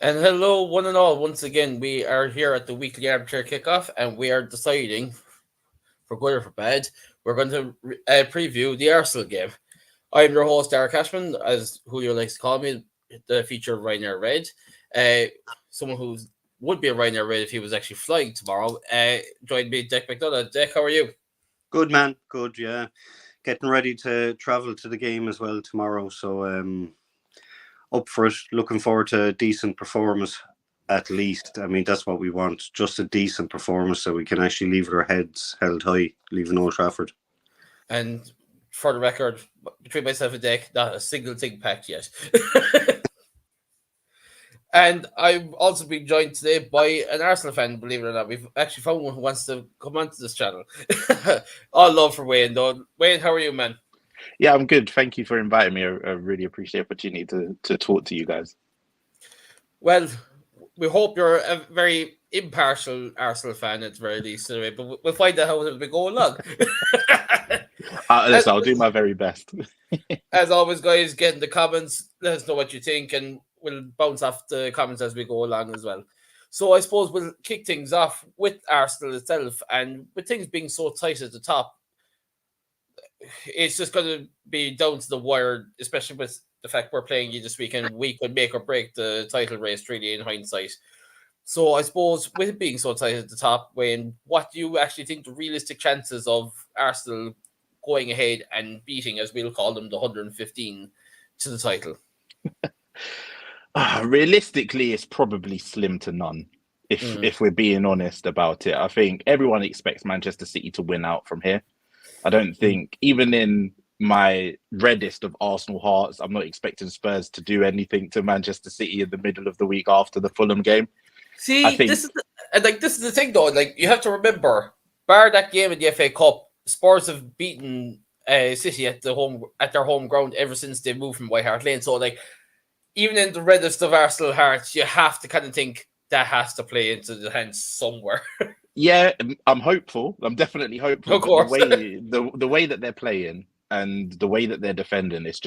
And hello, one and all. Once again, we are here at the weekly armchair kickoff, and we are deciding, for good or for bad, we're going to preview the Arsenal game. I'm your host, Darragh Cashman, as Julio likes to call me, the feature Ryanair Red. Someone who would be a Ryanair Red if he was actually flying tomorrow. Joined me, Dec McDonough. Dec, how are you? Good, man. Good, yeah. Getting ready to travel to the game as well tomorrow. So up for it. Looking forward to a decent performance at least. I mean, that's what we want. Just a decent performance so we can actually leave our heads held high, leaving Old Trafford. And for the record, between myself and Dec, not a single thing packed yet. And I've also been joined today by an Arsenal fan, believe it or not. We've actually found one who wants to come onto this channel. All love for Wayne, though. Wayne, how are you, man? Yeah, I'm good. Thank you for inviting me. I really appreciate the opportunity to talk to you guys. Well, we hope you're a very impartial Arsenal fan at the very least, anyway, but we'll find out how we go along. Listen, I'll do my very best. As always, guys, get in the comments. Let us know what you think, and we'll bounce off the comments as we go along as well. So I suppose we'll kick things off with Arsenal itself, and with things being so tight at the top, it's just going to be down to the wire, especially with the fact we're playing you this weekend. We could make or break the title race, really, in hindsight. So I suppose with it being so tight at the top, Wayne, what do you actually think the realistic chances of Arsenal going ahead and beating, as we'll call them, the 115 to the title? Realistically, it's probably slim to none. If we're being honest about it, I think everyone expects Manchester City to win out from here. I don't think, even in my reddest of Arsenal hearts, I'm not expecting Spurs to do anything to Manchester City in the middle of the week after the Fulham game. See, this is the thing, though. Like, you have to remember, bar that game in the FA Cup, Spurs have beaten City at their home ground ever since they moved from White Hart Lane. So, like, even in the reddest of Arsenal hearts, you have to kind of think that has to play into the hands somewhere. Yeah, I'm hopeful. I'm definitely hopeful. Of course. The way that they're playing and the way that they're defending, it's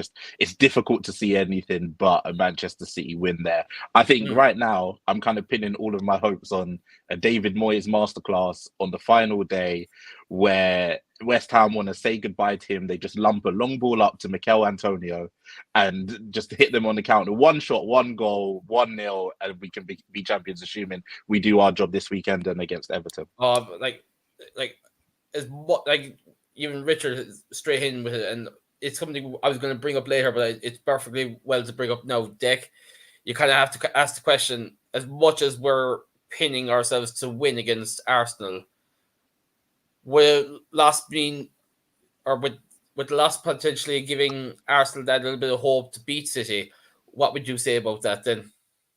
difficult to see anything but a Manchester City win there. I think right now I'm kind of pinning all of my hopes on a David Moyes masterclass on the final day, where West Ham want to say goodbye to him. They just lump a long ball up to Mikel Antonio and just hit them on the counter. One shot, one goal, 1-0, and we can be champions, assuming we do our job this weekend and against Everton. Even Richard is straight in with it, and it's something I was going to bring up later, but it's perfectly well to bring up now. Dec, you kind of have to ask the question: as much as we're pinning ourselves to win against Arsenal, with loss potentially giving Arsenal that little bit of hope to beat City, what would you say about that then?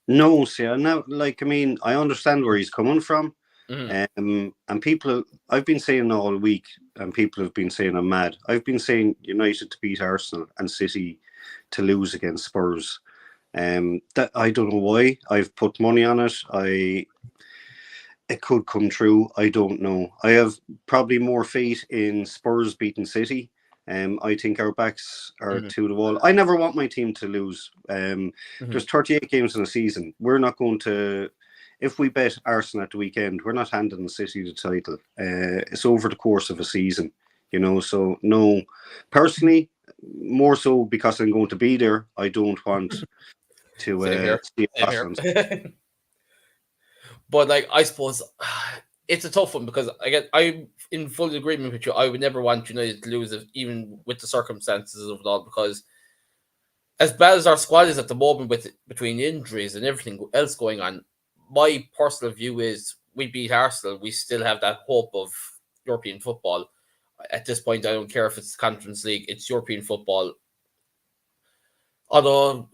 No, see, I understand where he's coming from. And people, I've been saying all week, and people have been saying I'm mad. I've been saying United to beat Arsenal and City to lose against Spurs. That I don't know why. I've put money on it. It could come true. I don't know. I have probably more faith in Spurs beating City. I think our backs are to the wall. I never want my team to lose. There's 38 games in a season. We're not going to. If we bet Arsenal at the weekend, we're not handing City the title. It's over the course of a season, So no, personally, more so because I'm going to be there. I don't want to see Arsenal. But I suppose it's a tough one because I'm in full agreement with you. I would never want United to lose, even with the circumstances of it all, because as bad as our squad is at the moment, between injuries and everything else going on, my personal view is we beat Arsenal, we still have that hope of European football. At this point, I don't care if it's Conference League, it's European football. Although,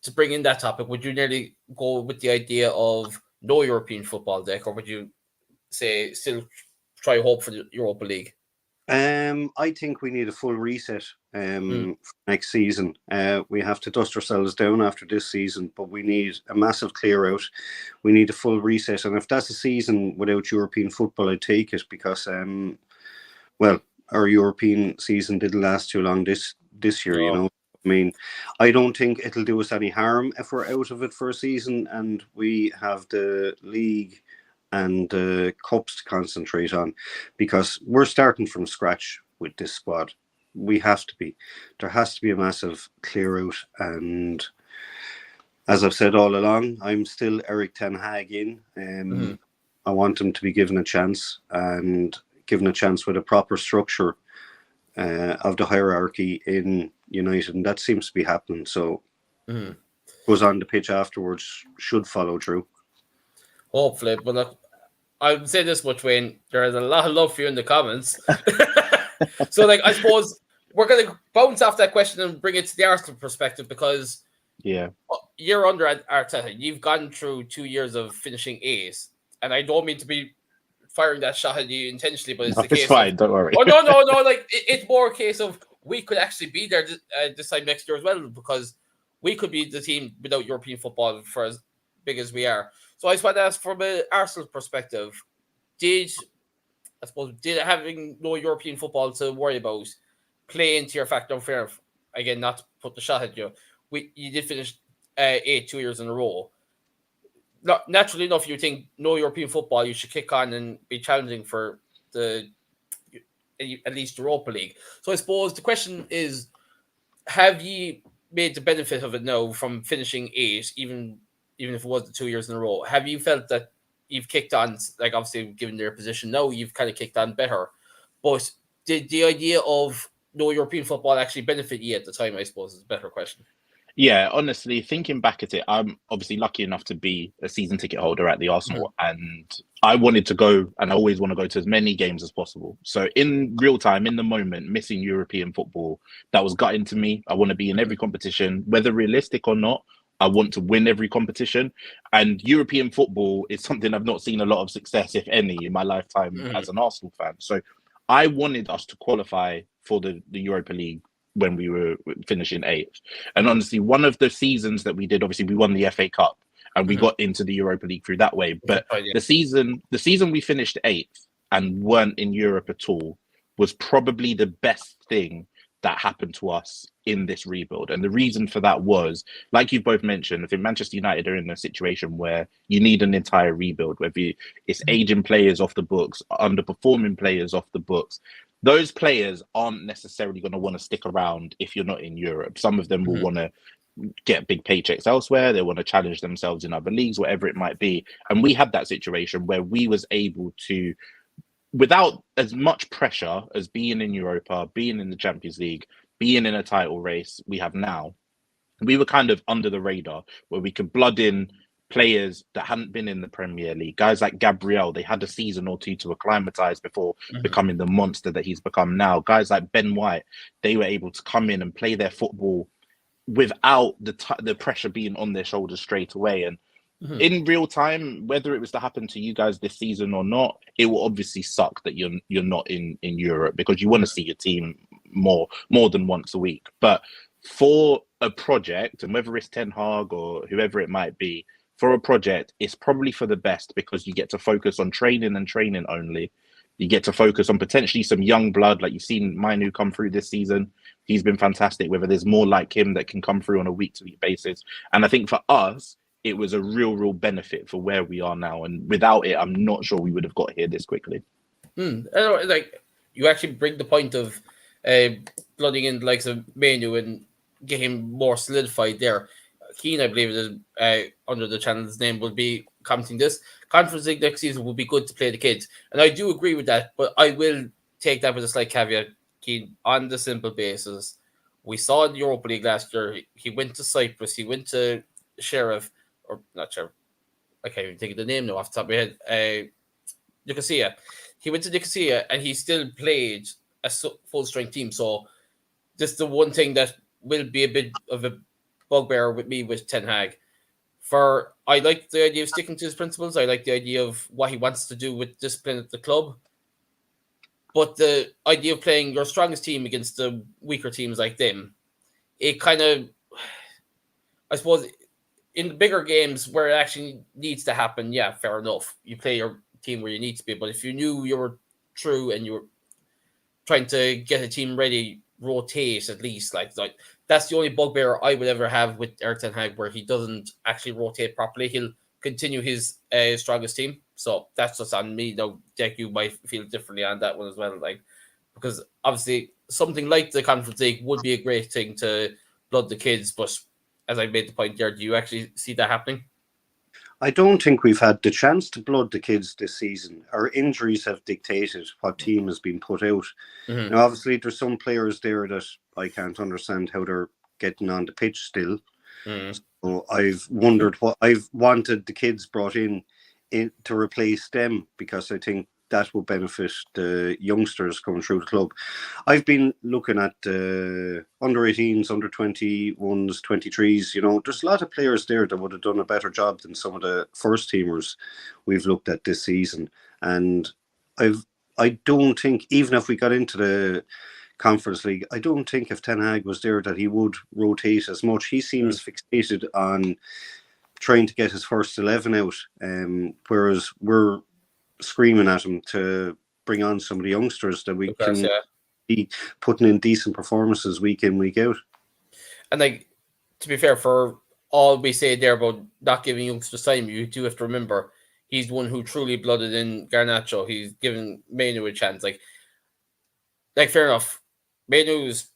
to bring in that topic, would you nearly go with the idea of no European football, Dec, or would you say still try hope for the Europa League? I think we need a full reset next season. We have to dust ourselves down after this season, but we need a massive clear out. We need a full reset, and if that's a season without European football, I'd take it because, our European season didn't last too long this year. I mean, I don't think it'll do us any harm if we're out of it for a season and we have the league and the cups to concentrate on, because we're starting from scratch with this squad. We have to be. There has to be a massive clear out, and as I've said all along, I'm still Erik Ten Hag in. I want him to be given a chance, and given a chance with a proper structure of the hierarchy in United, and that seems to be happening. So goes on the pitch afterwards should follow through. Hopefully, but look, I would say this much, Wayne. There is a lot of love for you in the comments. So, like, I suppose we're going to bounce off that question and bring it to the Arsenal perspective, because you're under Arteta. You've gone through 2 years of finishing eighth, and I don't mean to be firing that shot at you intentionally, but it's fine. Don't worry. Oh, no. Like, it's more a case of we could actually be there this time next year as well, because we could be the team without European football for as big as we are. So I just want to ask, from an Arsenal perspective, did having no European football to worry about play into your factor? Fair, again, not to put the shot at you. You did finish 8 2 years in a row. Naturally enough, you think no European football, you should kick on and be challenging for at least Europa League. So I suppose the question is, have you made the benefit of it now from finishing 8, even if it was the 2 years in a row? Have you felt that you've kicked on, like, obviously given their position now, you've kind of kicked on better? But did the idea of no European football actually benefit you at the time, I suppose, is a better question. Yeah, honestly, thinking back at it, I'm obviously lucky enough to be a season ticket holder at the Arsenal, and I wanted to go, and I always want to go to as many games as possible. So in real time, in the moment, missing European football, that was gutting to me. I want to be in every competition, whether realistic or not. I want to win every competition, and European football is something I've not seen a lot of success, if any, in my lifetime as an Arsenal fan. So I wanted us to qualify for the Europa League when we were finishing 8th. And honestly, one of the seasons that we did, obviously we won the FA Cup and we got into the Europa League through that way. But the season we finished 8th and weren't in Europe at all was probably the best thing that happened to us in this rebuild. And the reason for that was, like you've both mentioned, I think Manchester United are in a situation where you need an entire rebuild, whether it's aging players off the books, underperforming players off the books. Those players aren't necessarily going to want to stick around if you're not in Europe. Some of them will want to get big paychecks elsewhere. They want to challenge themselves in other leagues, whatever it might be. And we had that situation where we was able to, without as much pressure as being in Europa, being in the Champions League, being in a title race we have now, we were kind of under the radar, where we could blood in players that hadn't been in the Premier League. Guys like Gabriel, they had a season or two to acclimatise before becoming the monster that he's become now. Guys like Ben White, they were able to come in and play their football without the pressure being on their shoulders straight away. And in real time, whether it was to happen to you guys this season or not, it will obviously suck that you're not in Europe, because you want to see your team more than once a week. But for a project, and whether it's Ten Hag or whoever it might be, for a project, it's probably for the best, because you get to focus on training and training only. You get to focus on potentially some young blood, like you've seen Mainu come through this season. He's been fantastic. Whether there's more like him that can come through on a week-to-week basis. And I think for us, it was a real benefit for where we are now. And without it, I'm not sure we would have got here this quickly. Like, you actually bring the point of blooding in the likes of Mainu and get him more solidified there. Keane, I believe it is, under the channel's name, will be commenting this. Conference League next season will be good to play the kids. And I do agree with that, but I will take that with a slight caveat, Keane, on the simple basis. We saw in the Europa League last year, he went to Cyprus, he went to Sheriff, or not Sheriff, I can't even think of the name now off the top of my head, Nicosia. He went to Nicosia and he still played a full-strength team. So just the one thing that will be a bit of a bugbear with me with Ten Hag. I like the idea of sticking to his principles. I like the idea of what he wants to do with discipline at the club. But the idea of playing your strongest team against the weaker teams like them, it kind of, I suppose, in the bigger games where it actually needs to happen, yeah, fair enough. You play your team where you need to be. But if you knew you were true and you were trying to get a team ready rotate at least. Like that's the only bugbear I would ever have with Erik ten Hag, where he doesn't actually rotate properly. He'll continue his strongest team. So that's just on me. Though, Dec, you might feel differently on that one as well. Like, because obviously something like the Conference League would be a great thing to blood the kids, but as I made the point there, do you actually see that happening? I don't think we've had the chance to blood the kids this season. Our injuries have dictated what team has been put out. Mm-hmm. Now, obviously, there's some players there that I can't understand how they're getting on the pitch still. Mm-hmm. So I've wondered what I've wanted the kids brought in to replace them, because I think that will benefit the youngsters coming through the club. I've been looking at under 18s, under 21s, 23s. You know, there's a lot of players there that would have done a better job than some of the first teamers we've looked at this season. And I don't think, even if we got into the Conference League, I don't think if Ten Hag was there that he would rotate as much. He seems fixated on trying to get his first 11 out, whereas we're screaming at him to bring on some of the youngsters that we can be putting in decent performances week in, week out. And like, to be fair, for all we say there about not giving youngsters time, you do have to remember he's the one who truly blooded in Garnacho. He's given Mainu a chance. Like fair enough, Mainu's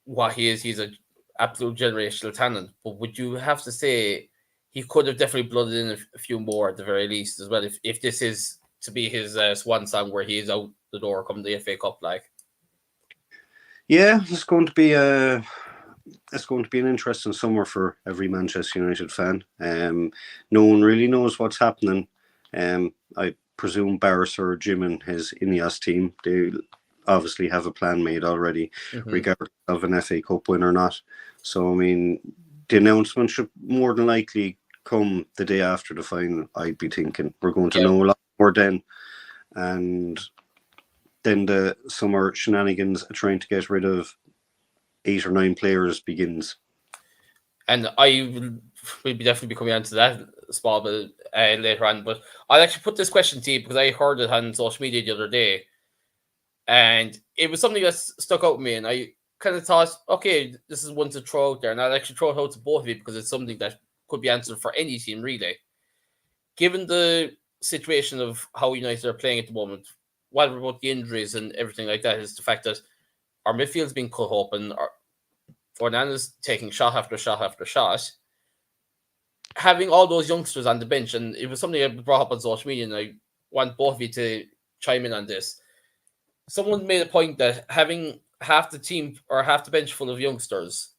what he is. He's an absolute generational talent. But would you have to say he could have definitely blooded in a few more at the very least as well, if this is to be his swan song where he is out the door come the FA Cup, like? Yeah, it's going to be an interesting summer for every Manchester United fan. No one really knows what's happening. I presume Barris or Jim and his Ineos team, they obviously have a plan made already, regardless of an FA Cup win or not. So, I mean, the announcement should more than likely come the day after the final, I'd be thinking. We're going to know a lot more then. And then the summer shenanigans trying to get rid of 8 or 9 players begins. And I will definitely be coming on to that small bit later on. But I'll actually put this question to you because I heard it on social media the other day. And it was something that stuck out with me. And I kind of thought, okay, this is one to throw out there. And I'll actually throw it out to both of you because it's something that could be answered for any team, really. Given the situation of how United are playing at the moment, what about the injuries and everything like that, is the fact that our midfield's been cut open, Fornana's taking shot after shot after shot. Having all those youngsters on the bench, and it was something I brought up on social media, and I want both of you to chime in on this. Someone made a point that having half the team or half the bench full of youngsters,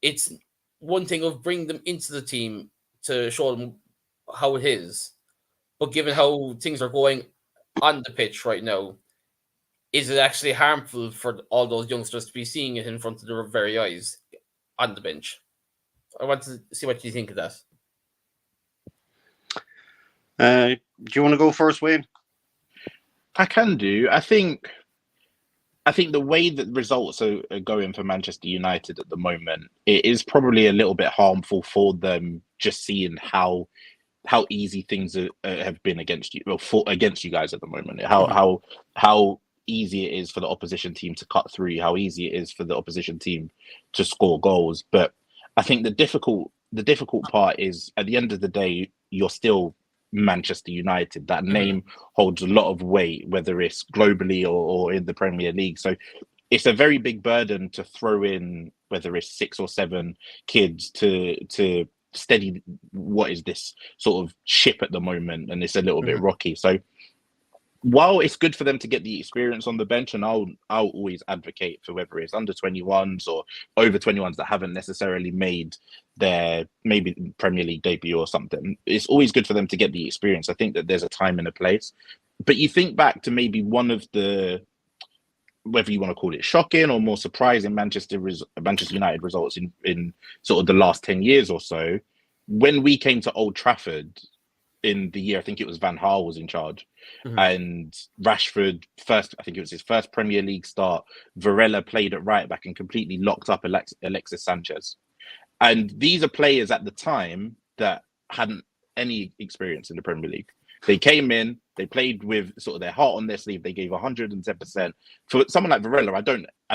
it's one thing of bringing them into the team to show them how it is. But given how things are going on the pitch right now, is it actually harmful for all those youngsters to be seeing it in front of their very eyes on the bench? I want to see what you think of that. Do you want to go first, Wayne? I can do. I think the way that results are going for Manchester United at the moment, it is probably a little bit harmful for them, just seeing how easy things have been against you, against you guys at the moment. How easy it is for the opposition team to cut through, how easy it is for the opposition team to score goals. But I think the difficult part is, at the end of the day, you're still Manchester United. That name holds a lot of weight, whether it's globally or in the Premier League. So it's a very big burden to throw in, whether it's 6 or 7 kids to steady what is this sort of ship at the moment, and it's a little bit rocky. So while it's good for them to get the experience on the bench, and I'll always advocate for whether it's under 21s or over 21s that haven't necessarily made their maybe Premier League debut or something, it's always good for them to get the experience. I think that there's a time and a place. But you think back to maybe one of the, whether you want to call it shocking or more surprising Manchester United results in sort of the last 10 years or so, when we came to Old Trafford in the year, I think it was Van Gaal was in charge, and Rashford, I think it was his first Premier League start, Varela played at right back and completely locked up Alexis Sanchez. And these are players at the time that hadn't any experience in the Premier League. They came in, they played with sort of their heart on their sleeve. They gave 110%. For someone like Varela, I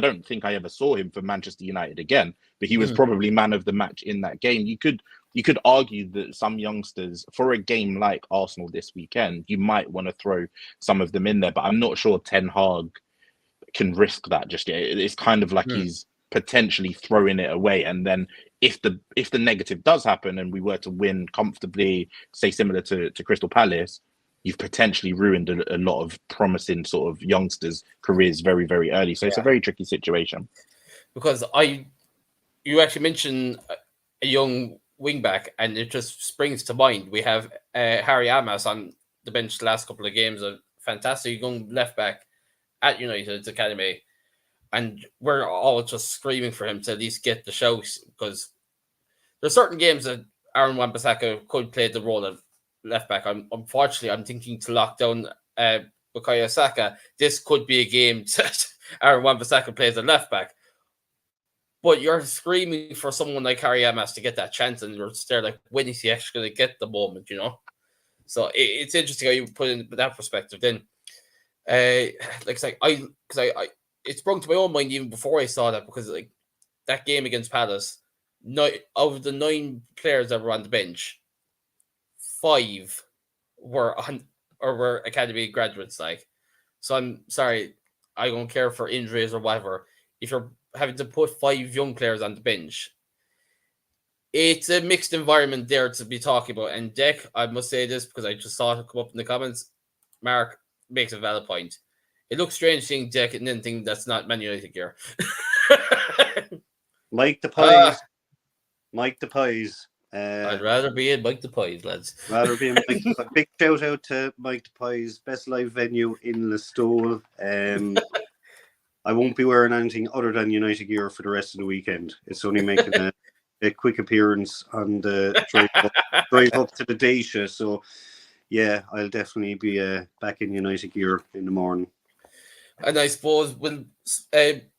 don't think I ever saw him for Manchester United again, but he was probably man of the match in that game. You could argue that some youngsters, for a game like Arsenal this weekend, you might want to throw some of them in there, but I'm not sure Ten Hag can risk that just yet. It's kind of like he's potentially throwing it away, and then if the negative does happen and we were to win comfortably, say similar to Crystal Palace, you've potentially ruined a lot of promising sort of youngsters' careers very, very early. So it's a very tricky situation. Because you actually mentioned a young wing back, and it just springs to mind. We have Harry Amas on the bench the last couple of games, a fantastic young left back at United's academy. And we're all just screaming for him to at least get the shout, because there's certain games that Aaron Wan-Bissaka could play the role of left back. Unfortunately, I'm thinking to lock down Bukayo Saka. This could be a game that Aaron Wan-Bissaka plays a left back. But you're screaming for someone like Harry Amas to get that chance, and you're there like, when is he actually going to get the moment, So it's interesting how you put in that perspective. Then, it sprung to my own mind even before I saw that, because like that game against Palace, out of the 9 players that were on the bench, 5 were academy graduates. So I'm sorry, I don't care for injuries or whatever. If you're having to put 5 young players on the bench, it's a mixed environment there to be talking about. And Dec, I must say this because I just saw it come up in the comments. Mark makes a valid point. It looks strange seeing Dec in anything that's not Man United gear. Mike the Pies. Mike the Pies. I'd rather be in Mike the Pies, lads. Rather be in Mike the Pies. Big shout out to Mike the Pies, best live venue in Listowel. I won't be wearing anything other than United gear for the rest of the weekend. It's only making a quick appearance on the drive up to the Dacia. So, yeah, I'll definitely be back in United gear in the morning. And I suppose we'll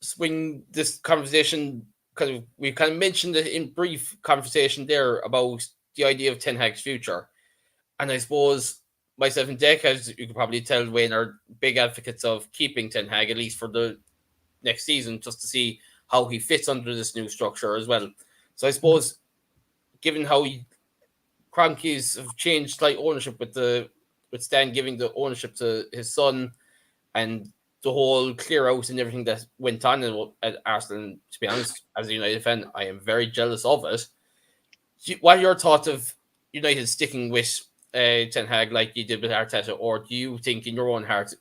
swing this conversation, because we kind of mentioned it in brief conversation there about the idea of Ten Hag's future. And I suppose myself and Dec, as you can probably tell, Wayne, are big advocates of keeping Ten Hag, at least for the next season, just to see how he fits under this new structure as well. So I suppose, given how Kroenkes have changed slight ownership with Stan giving the ownership to his son, and the whole clear out and everything that went on at Arsenal, to be honest, as a United fan, I am very jealous of it. What are your thoughts of United sticking with Ten Hag like you did with Arteta, or do you think in your own heart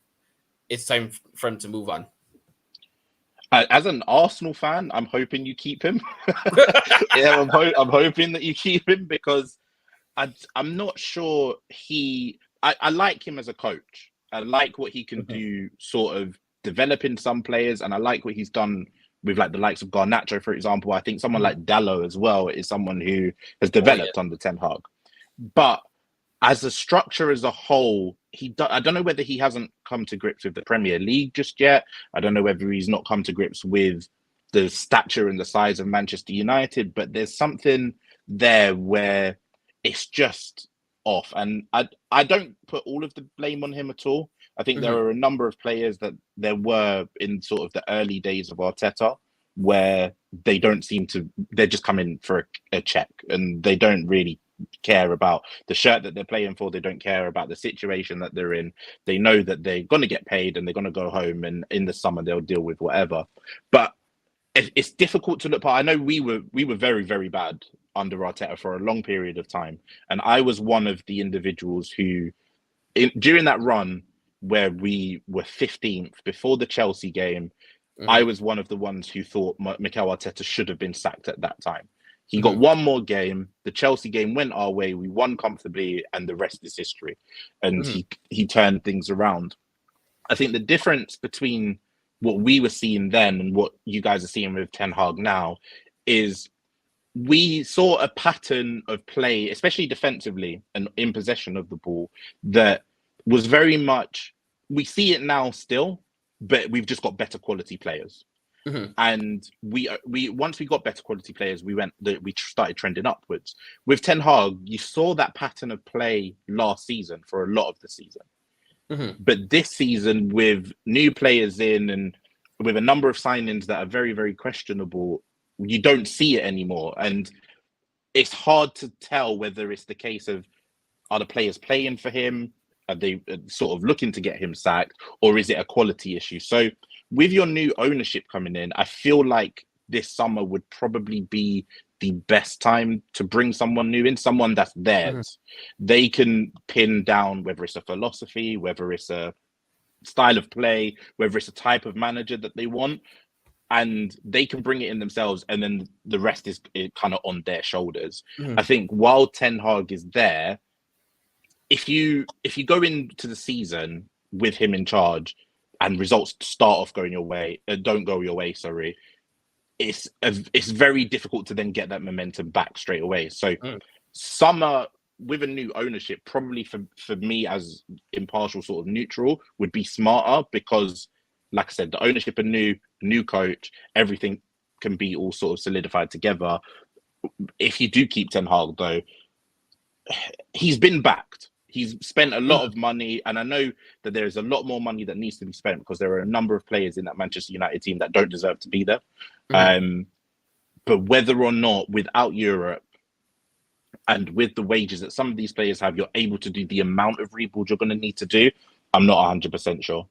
it's time for him to move on? As an Arsenal fan, I'm hoping you keep him. Yeah, I'm hoping that you keep him, because I'm not sure I like him as a coach. I like what he can do, sort of developing some players, and I like what he's done with like the likes of Garnacho, for example. I think someone like Dalot as well is someone who has developed under Ten Hag. But as a structure as a whole, I don't know whether he hasn't come to grips with the Premier League just yet. I don't know whether he's not come to grips with the stature and the size of Manchester United, but there's something there where it's just off. And I don't put all of the blame on him at all. I think there are a number of players that there were in sort of the early days of Arteta where they don't seem to, they're just coming for a check, and they don't really care about the shirt that they're playing for. They don't care about the situation that they're in. They know that they're going to get paid and they're going to go home, and in the summer they'll deal with whatever. But it's difficult to look past. I know we were very, very bad under Arteta for a long period of time, and I was one of the individuals who, during that run where we were 15th before the Chelsea game, I was one of the ones who thought Mikel Arteta should have been sacked at that time. He got one more game. The Chelsea game went our way. We won comfortably, and the rest is history. And he turned things around. I think the difference between what we were seeing then and what you guys are seeing with Ten Hag now is we saw a pattern of play, especially defensively and in possession of the ball, that was very much, we see it now still, but we've just got better quality players. And we once we got better quality players, we started trending upwards. With Ten Hag, you saw that pattern of play last season for a lot of the season. But this season, with new players in and with a number of signings that are very, very questionable, you don't see it anymore. And it's hard to tell whether it's the case of, are the players playing for him? Are they sort of looking to get him sacked? Or is it a quality issue? So with your new ownership coming in, I feel like this summer would probably be the best time to bring someone new in, someone that's theirs. They can pin down whether it's a philosophy, whether it's a style of play, whether it's a type of manager that they want, and they can bring it in themselves, and then the rest is kind of on their shoulders. I think while Ten Hag is there, if you go into the season with him in charge and results start off going your way, don't go your way, sorry, it's very difficult to then get that momentum back straight away. So summer with a new ownership, probably for me as impartial sort of neutral, would be smarter, because like I said, the ownership are new coach, everything can be all sort of solidified together. If you do keep Ten Hag though, he's been backed. He's spent a lot of money, and I know that there is a lot more money that needs to be spent because there are a number of players in that Manchester United team that don't deserve to be there. But whether or not without Europe and with the wages that some of these players have, you're able to do the amount of rebuild you're going to need to do, I'm not 100% sure.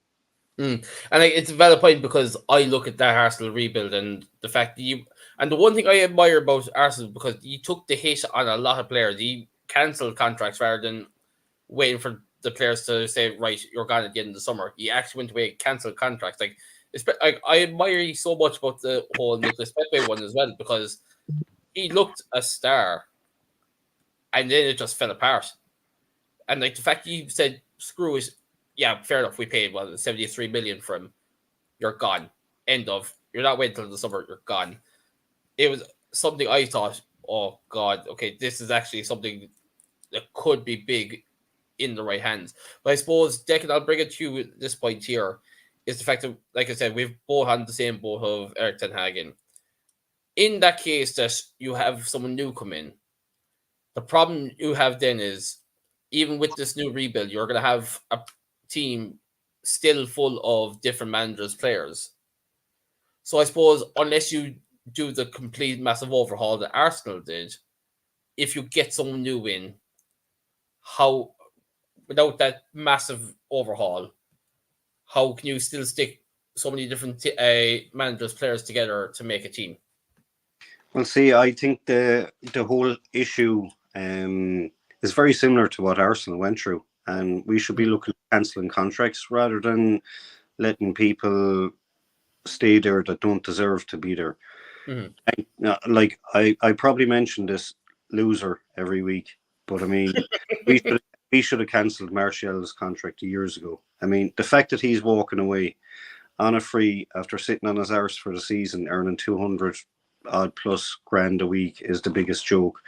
And it's a valid point, because I look at that Arsenal rebuild and the fact that and the one thing I admire about Arsenal, because you took the hit on a lot of players. You cancelled contracts rather than waiting for the players to say, right, you're gone at the end of the summer. You actually went away and cancelled contracts. Like I admire you so much about the whole Nicolas Pepe one as well, because he looked a star and then it just fell apart. And like the fact you said, screw it, yeah, fair enough, we paid 73 million for him. You're gone. End of. You're not waiting until the summer, you're gone. It was something I thought, oh God, okay, this is actually something that could be big in the right hands. But I suppose, Declan, I'll bring it to you at this point here, is the fact that, like I said, we've both on the same boat of Erik ten Hag. In that case that you have someone new come in, the problem you have then is, even with this new rebuild, you're going to have a team still full of different managers, players. So I suppose, unless you do the complete massive overhaul that Arsenal did, if you get someone new in, how, without that massive overhaul, how can you still stick so many different managers, players together to make a team? Well, see, I think the whole issue is very similar to what Arsenal went through, and we should be looking at cancelling contracts rather than letting people stay there that don't deserve to be there. I probably mention this loser every week, but I mean, we should have cancelled Martial's contract years ago. I mean, the fact that he's walking away on a free after sitting on his arse for the season, earning 200 odd plus grand a week, is the biggest joke.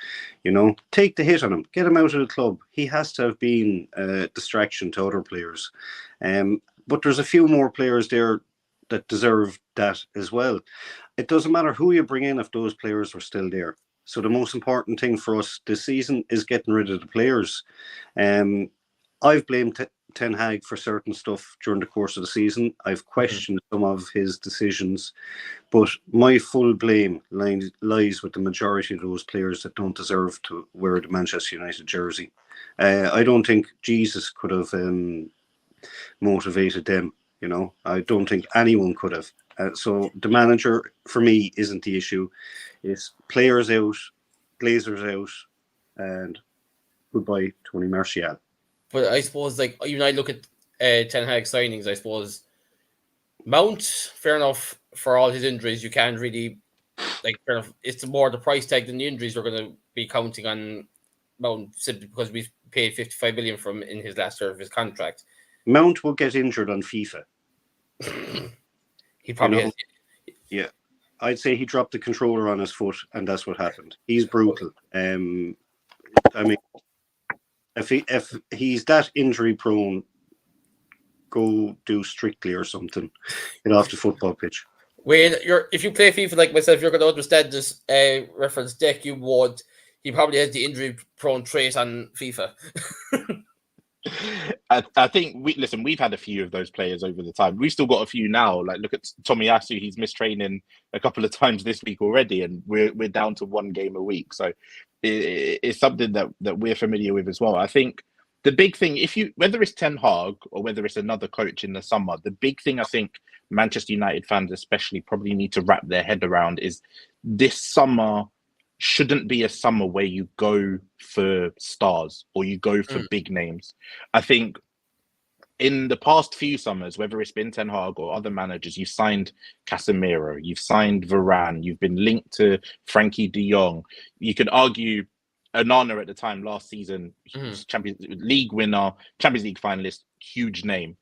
You know, take the hit on him, get him out of the club. He has to have been a distraction to other players. But there's a few more players there that deserve that as well. It doesn't matter who you bring in if those players are still there. So the most important thing for us this season is getting rid of the players. I've blamed Ten Hag for certain stuff during the course of the season. I've questioned some of his decisions, but my full blame lies with the majority of those players that don't deserve to wear the Manchester United jersey. I don't think Jesus could have motivated them. You know, I don't think anyone could have. So the manager, for me, isn't the issue. It's players out, Glazers out, and goodbye, Tony Martial. But I suppose, like, even I look at Ten Hag signings, I suppose Mount, fair enough, for all his injuries, you can't really, like, fair enough, it's more the price tag than the injuries we're going to be counting on Mount, simply because we paid 55 million from in his last year of his contract. Mount will get injured on FIFA. He probably has. Yeah. I'd say he dropped the controller on his foot, and that's what happened. He's brutal. I mean, if he's that injury prone, go do Strictly or something. Get off the football pitch. When if you play FIFA like myself, you're going to understand this reference. Deck, you won't. He probably has the injury-prone trait on FIFA. I think we've had a few of those players over the time. We've still got a few now. Like look at Tomiyasu, he's missed training a couple of times this week already, and we're down to 1 game a week. So it's something that we're familiar with as well. I think the big thing, whether it's Ten Hag or whether it's another coach in the summer, the big thing I think Manchester United fans especially probably need to wrap their head around is this summer shouldn't be a summer where you go for stars or you go for big names. I think in the past few summers, whether it's been Ten Hag or other managers, you've signed Casemiro, you've signed Varane, you've been linked to Frankie de Jong. You could argue Onana at the time last season, Champions League winner, Champions League finalist, huge name.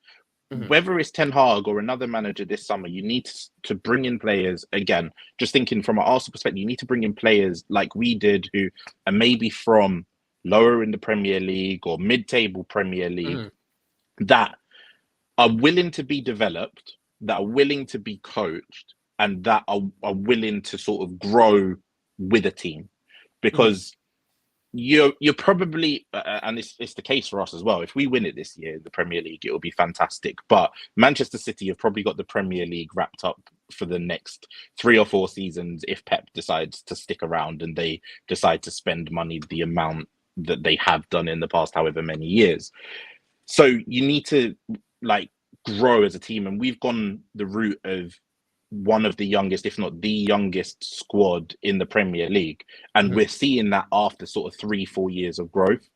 Whether it's Ten Hag or another manager this summer, you need to bring in players, again, just thinking from an Arsenal perspective, you need to bring in players like we did who are maybe from lower in the Premier League or mid-table Premier League that are willing to be developed, that are willing to be coached, and that are willing to sort of grow with a team. Because you're probably, and it's the case for us as well, if we win it this year, the Premier League, it will be fantastic. But Manchester City have probably got the Premier League wrapped up for the next 3 or 4 seasons if Pep decides to stick around and they decide to spend money the amount that they have done in the past however many years. So you need to grow as a team, and we've gone the route of one of the youngest, if not the youngest squad in the Premier League. And we're seeing that after sort of 3-4 years of growth.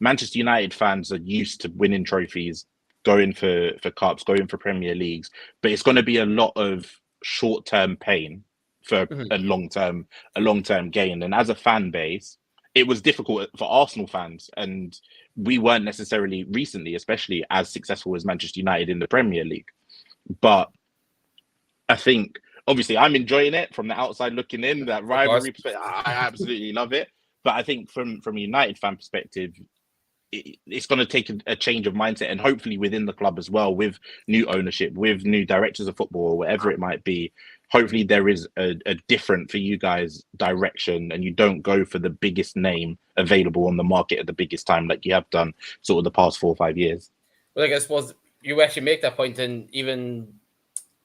Manchester United fans are used to winning trophies, going for cups, going for Premier Leagues, but it's going to be a lot of short-term pain for a long-term gain. And as a fan base, it was difficult for Arsenal fans, and we weren't necessarily recently, especially as successful as Manchester United in the Premier League. But I think, obviously, I'm enjoying it from the outside looking in, that rivalry perspective. I absolutely love it. But I think from a United fan perspective, it's going to take a change of mindset, and hopefully within the club as well, with new ownership, with new directors of football, or whatever it might be. Hopefully there is a different, for you guys, direction, and you don't go for the biggest name available on the market at the biggest time like you have done sort of the past 4 or 5 years. Well, I suppose you actually make that point, and even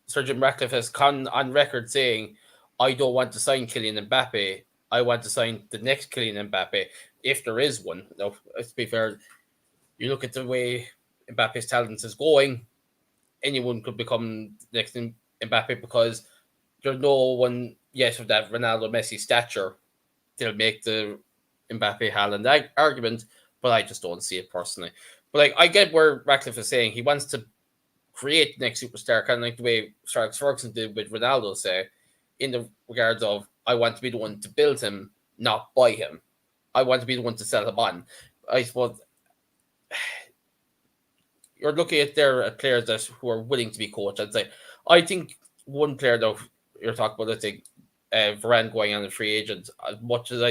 Sir Jim Ratcliffe has gone on record saying, I don't want to sign Kylian Mbappe. I want to sign the next Kylian Mbappe, if there is one. Now, to be fair, you look at the way Mbappe's talent is going, anyone could become next Mbappe, because there's no one yet of that Ronaldo Messi stature that'll make the Mbappe Haaland argument, but I just don't see it personally. But I get where Ratcliffe is saying he wants to create the next superstar, kind of like the way Sir Alex Ferguson did with Ronaldo, say, in the regards of, I want to be the one to build him, not buy him. I want to be the one to sell him on. I suppose you're looking at players who are willing to be coached. I'd say, I think one player, though, you're talking about, I think, Varane going on a free agent, as much as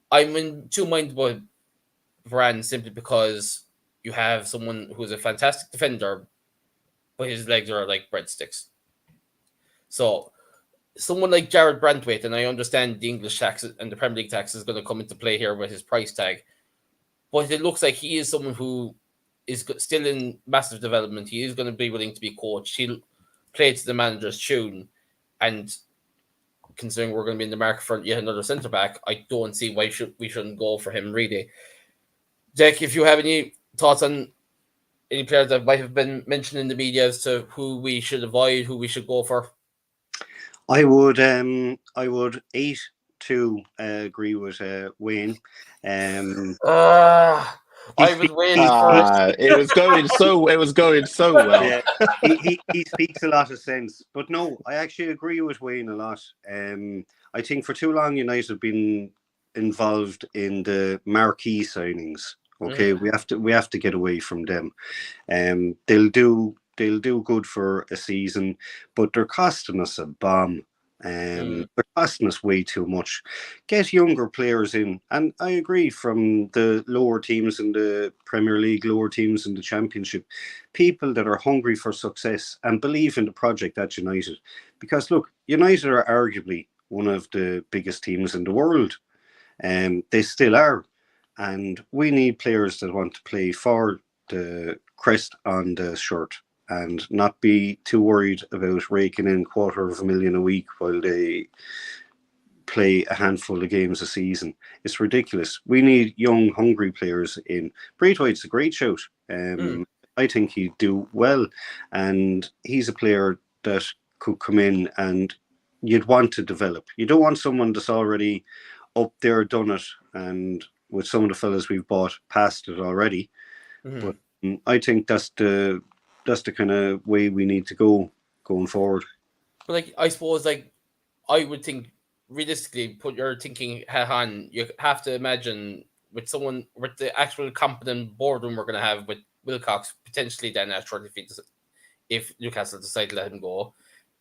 I'm in two minds about Varane, simply because you have someone who's a fantastic defender, but his legs are like breadsticks. So someone like Jared Brantwaite, and I understand the English tax and the Premier League tax is going to come into play here with his price tag, but it looks like he is someone who is still in massive development. He is going to be willing to be coached. He'll play to the manager's tune, and considering we're going to be in the market for yet another centre back, I don't see why we shouldn't go for him, really. Dec, if you have any thoughts on any players that might have been mentioned in the media as to who we should avoid, who we should go for? I would 8-2 agree with Wayne. I was waiting for it. It was going so well. Yeah, he speaks a lot of sense. But no, I actually agree with Wayne a lot. I think for too long United have been involved in the marquee signings. Okay, we have to get away from them. They'll do good for a season, but they're costing us a bomb. They're costing us way too much. Get younger players in. And I agree, from the lower teams in the Premier League, lower teams in the Championship, people that are hungry for success and believe in the project at United. Because look, United are arguably one of the biggest teams in the world. They still are. And we need players that want to play for the crest on the shirt and not be too worried about raking in $250,000 a week while they play a handful of games a season. It's ridiculous. We need young, hungry players in. Braithwaite's a great shout. I think he'd do well, and he's a player that could come in and you'd want to develop. You don't want someone that's already up there, done it, and with some of the fellas we've bought past it already. But I think that's the kind of way we need to go going forward. But like, I suppose, like, I would think realistically, put your thinking hat on. You have to imagine with someone with the actual competent boardroom we're going to have with Wilcox potentially then at short if Newcastle decide to let him go.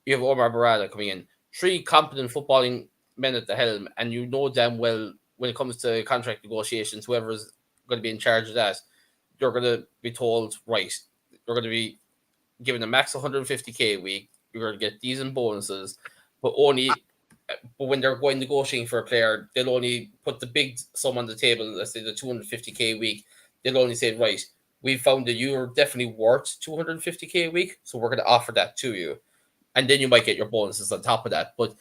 You have Omar Barada coming in, 3 competent footballing men at the helm, and you know damn well when it comes to contract negotiations, whoever's going to be in charge of that, you're going to be told, right, you're going to be given a max 150k a week. You're going to get decent bonuses, but when they're going negotiating for a player, they'll only put the big sum on the table. Let's say the 250k a week. They'll only say, right, we found that you're definitely worth 250k a week, so we're going to offer that to you, and then you might get your bonuses on top of that. But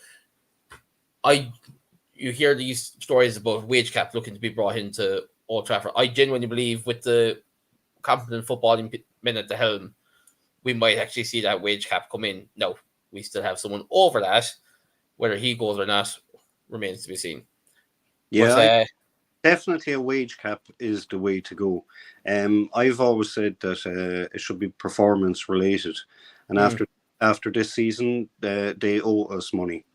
you hear these stories about wage cap looking to be brought into Old Trafford. I genuinely believe with the competent footballing men at the helm, we might actually see that wage cap come in. No, we still have someone over that. Whether he goes or not remains to be seen. Yeah, definitely a wage cap is the way to go. I've always said that it should be performance related, and after this season, they owe us money.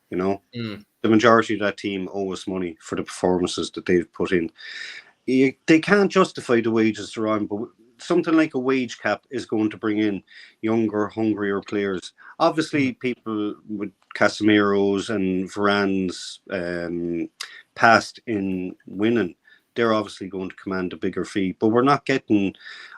You know, the majority of that team owe us money for the performances that they've put in. They can't justify the wages they're on, but something like a wage cap is going to bring in younger, hungrier players. Obviously, people with Casemiro's and Varane's past in winning, they're obviously going to command a bigger fee, but we're not getting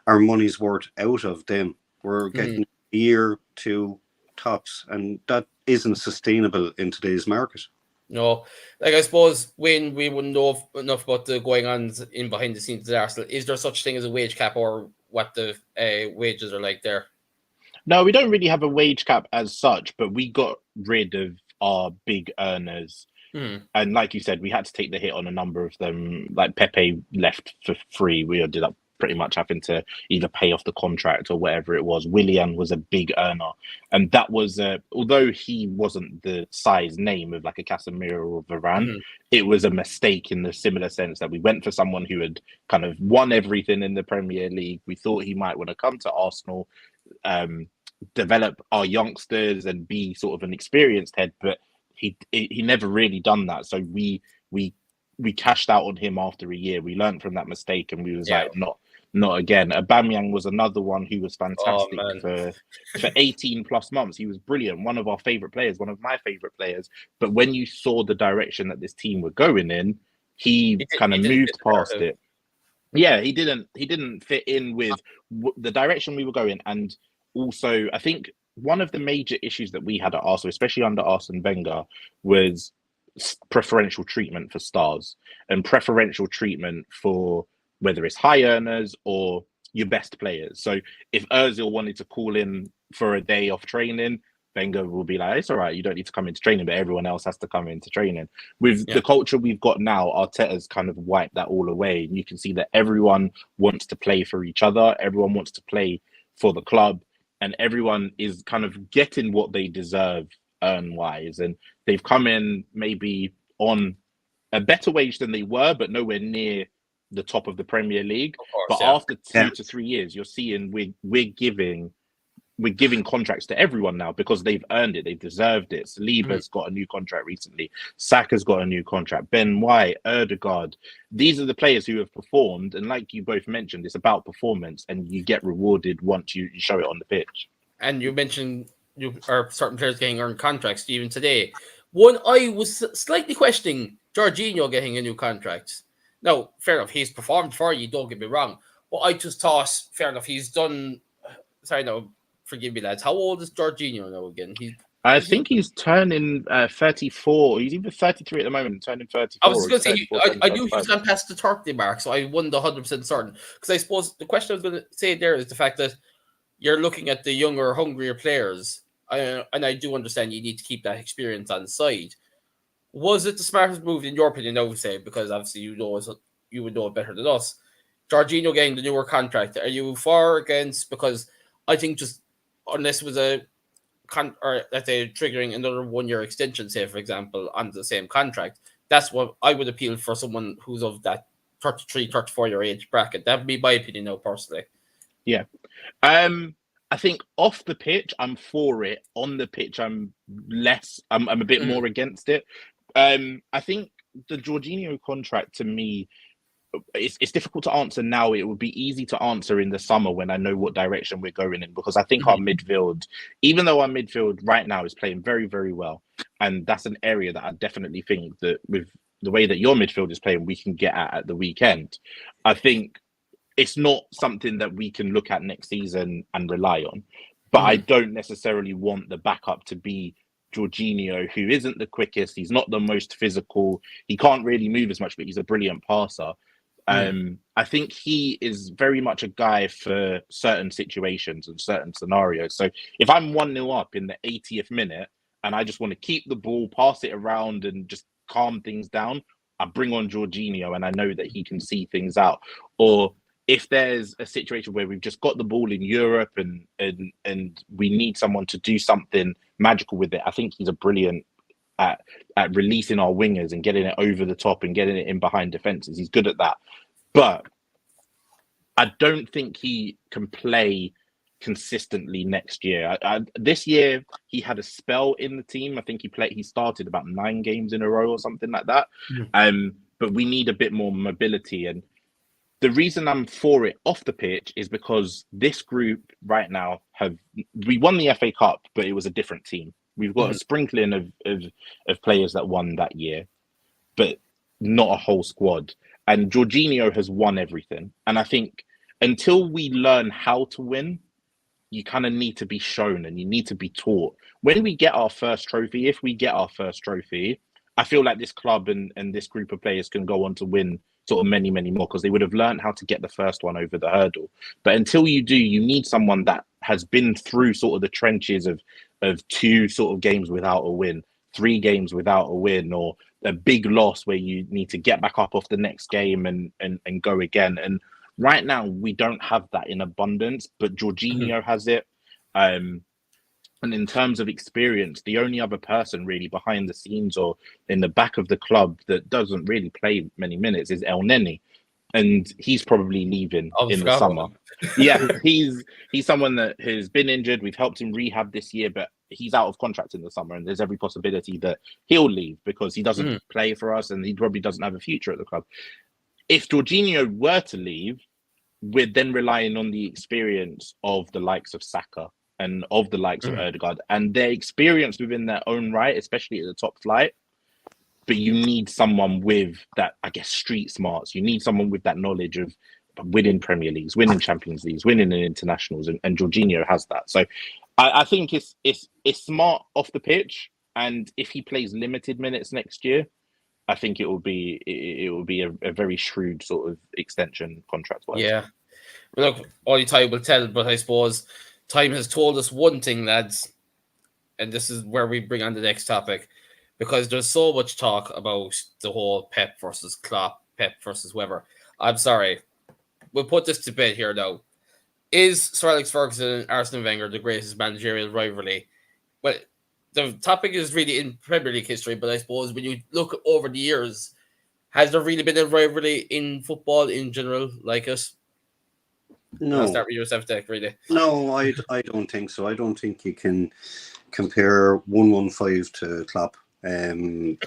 our money's worth out of them. We're getting a year, 2 tops, and that isn't sustainable in today's market. No, like, I suppose when we wouldn't know enough about the going on in behind the scenes at Arsenal, is there such thing as a wage cap, or what the wages are like there? No, we don't really have a wage cap as such, but we got rid of our big earners. And like you said, we had to take the hit on a number of them. Like Pepe left for free. We ended up pretty much having to either pay off the contract or whatever it was. Willian was a big earner. And that was, although he wasn't the size name of like a Casemiro or Varane, it was a mistake in the similar sense that we went for someone who had kind of won everything in the Premier League. We thought he might want to come to Arsenal, develop our youngsters and be sort of an experienced head, but he never really done that. So we cashed out on him after a year. We learned from that mistake, and we was like, not again. Aubameyang was another one who was fantastic for 18 plus months. He was brilliant, one of our favorite players, one of my favorite players. But when you saw the direction that this team were going in, he kind of moved past it. Yeah, he didn't fit in with the direction we were going. And also, I think one of the major issues that we had at Arsenal, especially under Arsene Wenger, was preferential treatment for stars and preferential treatment for whether it's high earners or your best players. So if Ozil wanted to call in for a day off training, Wenger will be like, it's all right, you don't need to come into training, but everyone else has to come into training. With the culture we've got now, Arteta's kind of wiped that all away. And you can see that everyone wants to play for each other. Everyone wants to play for the club. And everyone is kind of getting what they deserve earn-wise. And they've come in maybe on a better wage than they were, but nowhere near the top of the Premier League. But after 2 to 3 years, you're seeing we're giving contracts to everyone now because they've earned it, they've deserved it. Saliba's got a new contract recently. Saka's got a new contract. Ben White, Ødegaard. These are the players who have performed, and like you both mentioned, it's about performance, and you get rewarded once you show it on the pitch. And you mentioned certain players getting earned contracts even today. One, I was slightly questioning Jorginho getting a new contract. Now, fair enough, he's performed for you, don't get me wrong. But I just thought, fair enough, he's done. Sorry, no, forgive me, lads. How old is Jorginho now again? I think he's turning 34. He's either 33 at the moment, turning 34. I was going to say, 34, I knew he 35. was going past the 30 mark, so I wasn't 100% certain. Because I suppose the question I was going to say there is the fact that you're looking at the younger, hungrier players, and I do understand you need to keep that experience on side. Was it the smartest move, in your opinion, I would say, because obviously you would know it better than us, Jorginho getting the newer contract? Are you for or against? Because I think just unless it was or let's say triggering another 1 year extension, say for example, on the same contract, that's what I would appeal for someone who's of that 33, 34 year age bracket. That would be my opinion now, personally. Yeah. I think off the pitch, I'm for it. On the pitch, I'm a bit more against it. I think the Jorginho contract, to me, it's difficult to answer now. It would be easy to answer in the summer when I know what direction we're going in, because I think our midfield, even though our midfield right now is playing very, very well, and that's an area that I definitely think that with the way that your midfield is playing, we can get at the weekend. I think it's not something that we can look at next season and rely on. But I don't necessarily want the backup to be Jorginho, who isn't the quickest. He's not the most physical. He can't really move as much, but he's a brilliant passer. I think he is very much a guy for certain situations and certain scenarios. So if I'm 1-0 up in the 80th minute and I just want to keep the ball, pass it around and just calm things down, I bring on Jorginho and I know that he can see things out. Or if there's a situation where we've just got the ball in Europe and we need someone to do something magical with it, I think he's a brilliant at releasing our wingers and getting it over the top and getting it in behind defenses. He's good at that. But I don't think he can play consistently next year. This year, he had a spell in the team. I think he started about 9 games in a row or something like that. But we need a bit more mobility. And the reason I'm for it off the pitch is because this group right now we won the FA Cup, but it was a different team. We've got a sprinkling of players that won that year, but not a whole squad. And Jorginho has won everything. And I think until we learn how to win, you kind of need to be shown and you need to be taught. When we get our first trophy, if we get our first trophy, I feel like this club and this group of players can go on to win sort of many, many more, because they would have learned how to get the first one over the hurdle. But until you do, you need someone that has been through sort of the trenches of 2 sort of games without a win, 3 games without a win, or a big loss where you need to get back up off the next game and go again. And right now we don't have that in abundance, but Jorginho has it. And in terms of experience, the only other person really behind the scenes or in the back of the club that doesn't really play many minutes is El Neni. And he's probably leaving in the summer. Yeah, he's someone that has been injured. We've helped him rehab this year, but he's out of contract in the summer. And there's every possibility that he'll leave because he doesn't play for us and he probably doesn't have a future at the club. If Jorginho were to leave, we're then relying on the experience of the likes of Saka and of the likes of Ødegaard and their experience within their own right, especially at the top flight. But you need someone with that, I guess, street smarts. You need someone with that knowledge of winning Premier Leagues, winning Champions Leagues, winning in internationals, and Jorginho has that. So I think it's smart off the pitch, and if he plays limited minutes next year, I think it will be a very shrewd sort of extension contract-wise. Yeah, look, only time will tell, but I suppose time has told us one thing, lads, and this is where we bring on the next topic, because there's so much talk about the whole Pep versus Klopp, Pep versus whoever. I'm sorry. We'll put this to bed here now. Is Sir Alex Ferguson and Arsene Wenger the greatest managerial rivalry? Well, the topic is really in Premier League history, but I suppose when you look over the years, has there really been a rivalry in football in general like it? No. I'll start with yourself, Dec, really. No, I don't think so. I don't think you can compare 115 to Klopp. When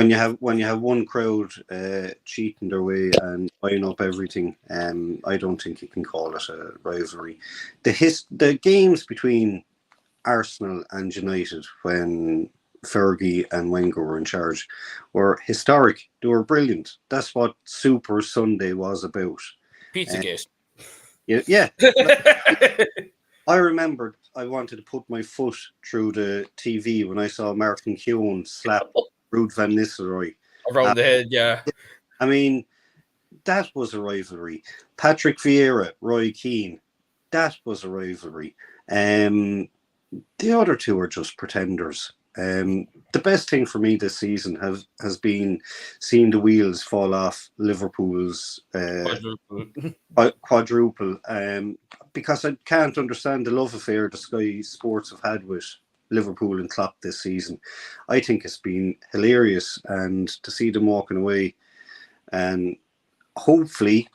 you have one crowd cheating their way and buying up everything, I don't think you can call it a rivalry. The games between Arsenal and United when Fergie and Wenger were in charge were historic. They were brilliant. That's what Super Sunday was about. Pizzagate. Yeah. I remembered I wanted to put my foot through the TV when I saw Martin Keown slap Ruud van Nistelrooy Around the head, yeah. I mean, that was a rivalry. Patrick Vieira, Roy Keane, that was a rivalry. The other two are just pretenders. The best thing for me this season has been seeing the wheels fall off Liverpool's quadruple. Because I can't understand the love affair the Sky Sports have had with Liverpool and Klopp this season. I think it's been hilarious, and to see them walking away and hopefully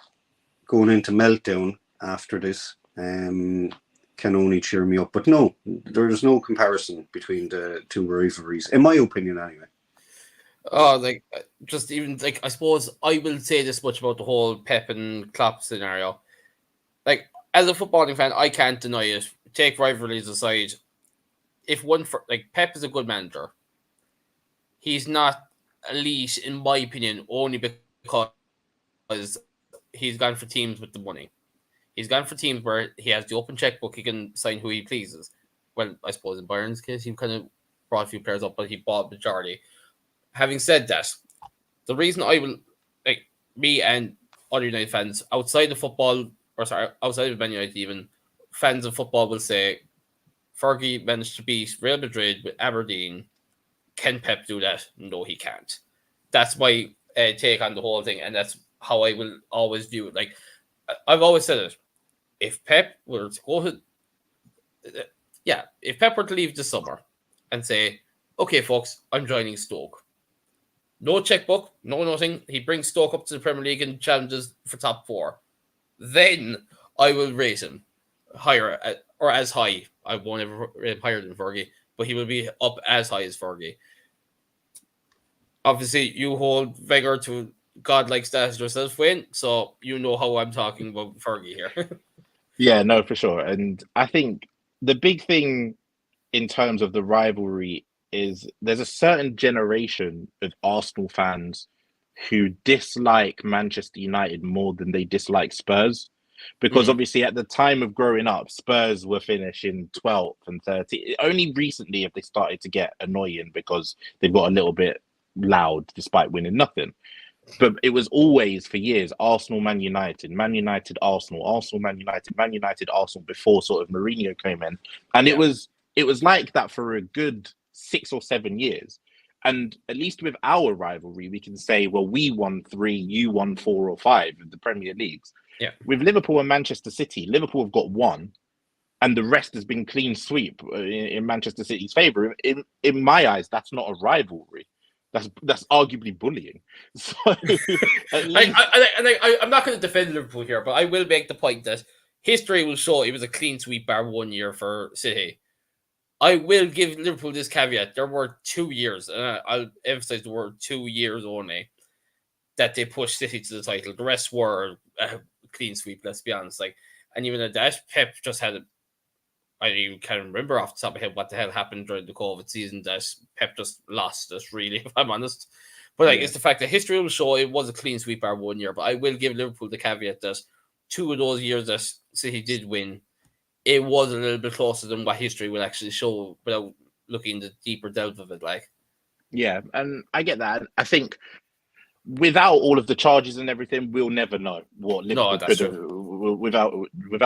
going into meltdown after this can only cheer me up. But no, there's no comparison between the two rivalries, in my opinion, anyway. Oh, like, just even, like, I suppose I will say this much about the whole Pep and Klopp scenario. Like, as a footballing fan, I can't deny it. Take rivalries aside. Like, Pep is a good manager. He's not elite, in my opinion, only because he's gone for teams with the money. He's gone for teams where he has the open checkbook. He can sign who he pleases. Well, I suppose in Bayern's case, he kind of brought a few players up, but he bought the majority. Having said that, the reason I will, like, me and other United fans outside of football, outside of Man United even, fans of football will say, Fergie managed to beat Real Madrid with Aberdeen. Can Pep do that? No, he can't. That's my take on the whole thing, and that's how I will always view it. Like, I've always said it. If Pep were to go to, if Pep were to leave this summer and say, okay, folks, I'm joining Stoke. No checkbook, no nothing. He brings Stoke up to the Premier League and challenges for top 4. Then I will rate him higher or as high. I won't ever rate him higher than Fergie, but he will be up as high as Fergie. Obviously, you hold Wenger to godlike status yourself, Wayne, so you know how I'm talking about Fergie here. Yeah, no, for sure. And I think the big thing in terms of the rivalry is there's a certain generation of Arsenal fans who dislike Manchester United more than they dislike Spurs. Because obviously at the time of growing up, Spurs were finishing 12th and 13th. Only recently have they started to get annoying because they've got a little bit loud despite winning nothing. But it was always for years Arsenal, Man United, Arsenal, Arsenal, Man United, Arsenal before sort of Mourinho came in, and it was like that for a good 6 or 7 years. And at least with our rivalry, we can say, well, we won 3, you won 4 or 5 of the Premier Leagues. Yeah. With Liverpool and Manchester City, Liverpool have got 1, and the rest has been clean sweep in Manchester City's favour. In my eyes, that's not a rivalry. That's arguably bullying. So I'm not going to defend Liverpool here, but I will make the point that history will show it was a clean sweep bar 1 year for City. I will give Liverpool this caveat. There were 2 years, and I'll emphasize the word 2 years only, that they pushed City to the title. The rest were a clean sweep, let's be honest. Like, and even at that, Pep just had I don't even can't remember off the top of my head what the hell happened during the COVID season that Pep just lost us, really, if I'm honest. But it's the fact that history will show it was a clean sweep bar 1 year. But I will give Liverpool the caveat that 2 of those years that City did win, it was a little bit closer than what history will actually show without looking the deeper delve of it. Like, yeah, and I get that. I think without all of the charges and everything, we'll never know what Liverpool could have. Without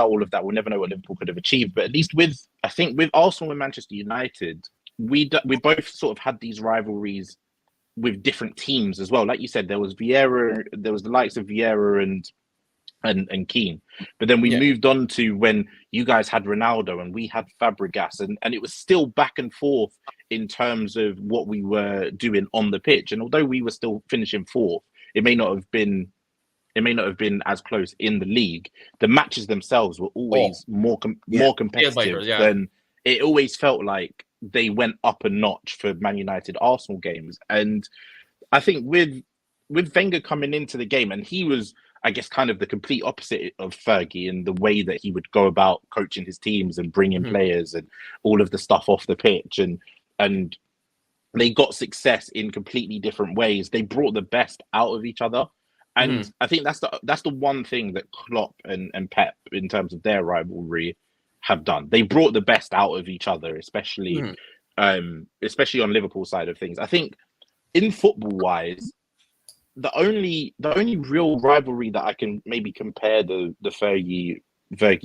all of that, we'll never know what Liverpool could have achieved. But at least with Arsenal and Manchester United, we both sort of had these rivalries with different teams as well. Like you said, there was Vieira, there was the likes of Vieira and Keane. But then we moved on to when you guys had Ronaldo and we had Fabregas, and it was still back and forth in terms of what we were doing on the pitch. And although we were still finishing 4th, it may not have been as close in the league. The matches themselves were always more competitive than it always felt like they went up a notch for Man United Arsenal games. And I think with Wenger coming into the game, and he was, I guess, kind of the complete opposite of Fergie in the way that he would go about coaching his teams and bringing players and all of the stuff off the pitch. And they got success in completely different ways. They brought the best out of each other. And I think that's the one thing that Klopp and Pep, in terms of their rivalry, have done. They brought the best out of each other, especially on Liverpool's side of things. I think in football-wise, the only real rivalry that I can maybe compare the Fergie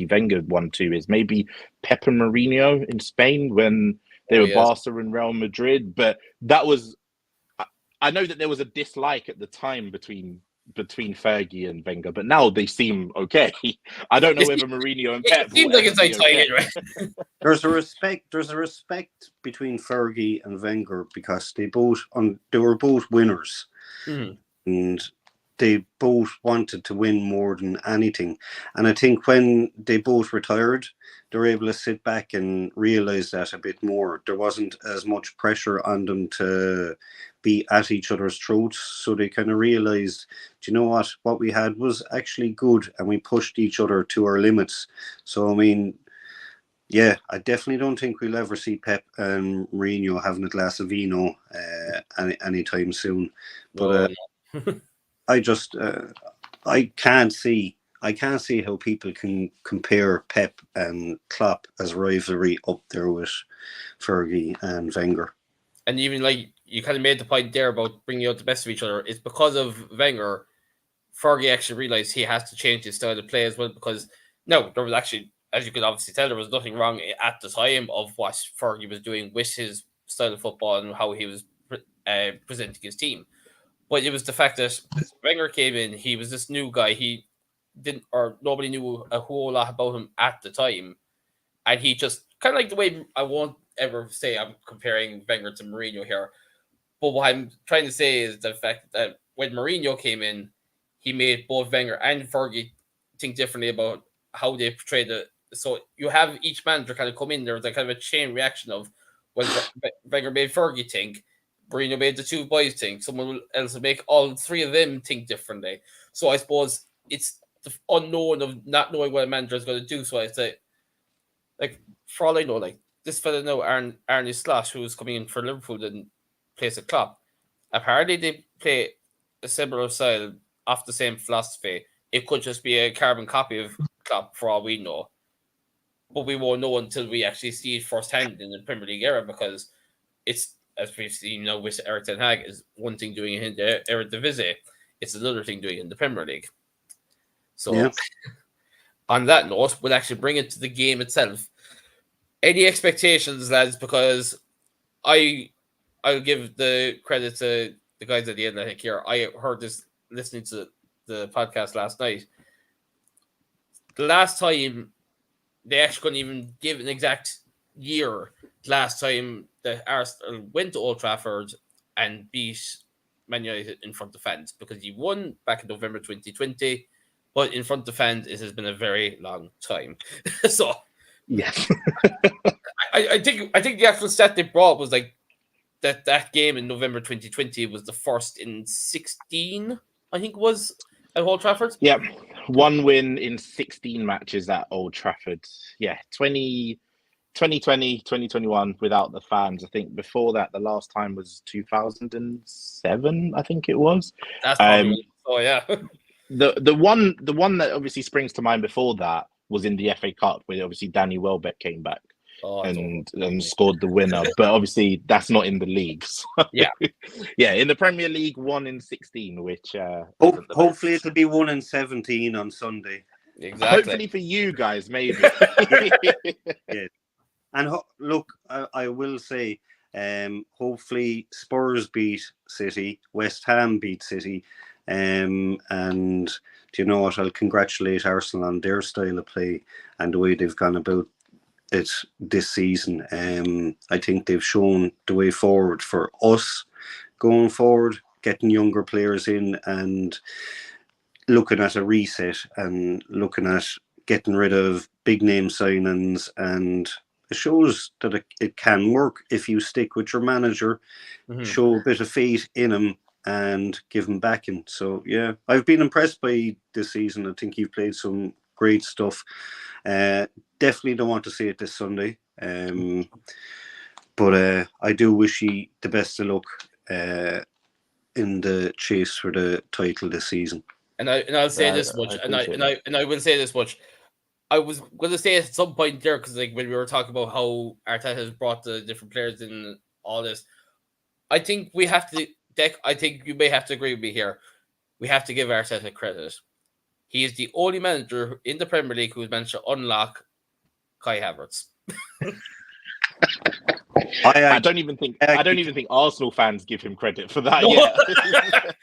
Wenger one to is maybe Pep and Mourinho in Spain when they were Barca and Real Madrid. But that was, I know that there was a dislike at the time between Fergie and Wenger, but now they seem okay. I don't know whether Mourinho and Pep. It seems like it's like okay. Right? There's a respect between Fergie and Wenger because they were both winners. And they both wanted to win more than anything. And I think when they both retired, they were able to sit back and realize that a bit more. There wasn't as much pressure on them to be at each other's throats. So they kind of realized, do you know what we had was actually good, and we pushed each other to our limits. So, I mean, yeah, I definitely don't think we'll ever see Pep and Mourinho having a glass of vino anytime soon. But I just I can't see how people can compare Pep and Klopp as rivalry up there with Fergie and Wenger. And even like you kind of made the point there about bringing out the best of each other. It's because of Wenger, Fergie actually realized he has to change his style of play as well. Because no, there was actually, as you could obviously tell, there was nothing wrong at the time of what Fergie was doing with his style of football and how he was presenting his team. But it was the fact that Wenger came in, he was this new guy. He didn't, or nobody knew a whole lot about him at the time. And he just, kind of like the way, I won't ever say I'm comparing Wenger to Mourinho here. But what I'm trying to say is the fact that when Mourinho came in, he made both Wenger and Fergie think differently about how they portrayed it. So you have each manager kind of come in, there's like kind of a chain reaction of, when Wenger made Fergie think, Mourinho made the two boys think, someone else will make all three of them think differently. So I suppose it's the unknown of not knowing what a manager is going to do. So I say, like, for all I know, like, this fella now, Arne Slot, who's coming in for Liverpool in place of Klopp, apparently they play a similar style off the same philosophy. It could just be a carbon copy of Klopp for all we know. But we won't know until we actually see it firsthand in the Premier League era, because it's, as we've seen now with Erik Ten Hag, is one thing doing it in the Eredivisie, it's another thing doing it in the Premier League. So, on that note, we'll actually bring it to the game itself. Any expectations, lads? Because I'll give the credit to the guys at the end. I think here I heard this listening to the podcast last night. The last time they actually couldn't even give an exact year. Last time that Arsenal went to Old Trafford and beat Man United in front of fans, because he won back in November 2020, but in front of fans it has been a very long time. So yes, I think the actual stat they brought was like that game in November 2020 was the first in 16, I think it was, at Old Trafford. Yep, one win in 16 matches at Old Trafford. Yeah, 2020, 2021 without the fans. I think before that, the last time was 2007. I think it was. That's probably yeah. The one that obviously springs to mind before that was in the FA Cup, where obviously Danny Welbeck came back and scored the winner. But obviously that's not in the league. So, yeah, in the Premier League, 1 in 16, which hopefully it'll be 1 in 17 on Sunday. Exactly. Hopefully for you guys, maybe. Yeah. And look, I will say, hopefully Spurs beat City, West Ham beat City, and do you know what? I'll congratulate Arsenal on their style of play and the way they've gone about it this season. I think they've shown the way forward for us going forward, getting younger players in and looking at a reset and looking at getting rid of big name signings, and it shows that it can work if you stick with your manager, show a bit of faith in him, and give him backing. So yeah, I've been impressed by this season. I think you've played some great stuff. Definitely don't want to see it this Sunday. But I do wish you the best of luck in the chase for the title this season. And I'll say this much, and I will say this much. I was going to say at some point there, because like when we were talking about how Arteta has brought the different players in all this, I think we have to, Dec, I think you may have to agree with me here. We have to give Arteta credit. He is the only manager in the Premier League who's managed to unlock Kai Havertz. I don't even think Arsenal fans give him credit for that yet.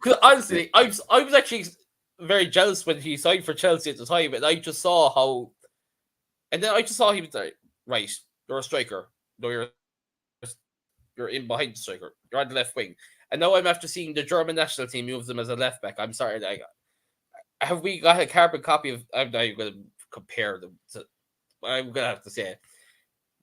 Because honestly, I was actually very jealous when he signed for Chelsea at the time, and I just saw how, and then I just saw he was like, right, you're a striker, no, you're in behind the striker, you're on the left wing, and now I'm after seeing the German national team use him as a left back. I'm sorry, like, have we got a carbon copy of? I'm not even going to compare them. I'm going to have to say it.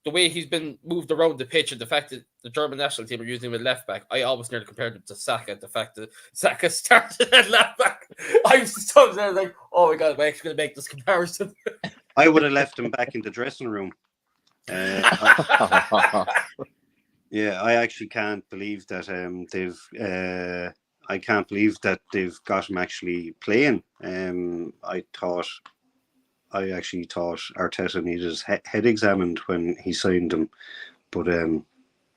The way he's been moved around the pitch and the fact that the German national team are using him at left back, I always nearly compared him to Saka. The fact that Saka started at left back, I was so like, oh my god, am I actually going to make this comparison? I would have left him back in the dressing room. Yeah, I actually can't believe that they've. I can't believe that they've got him actually playing. I actually thought Arteta needed his head examined when he signed him, but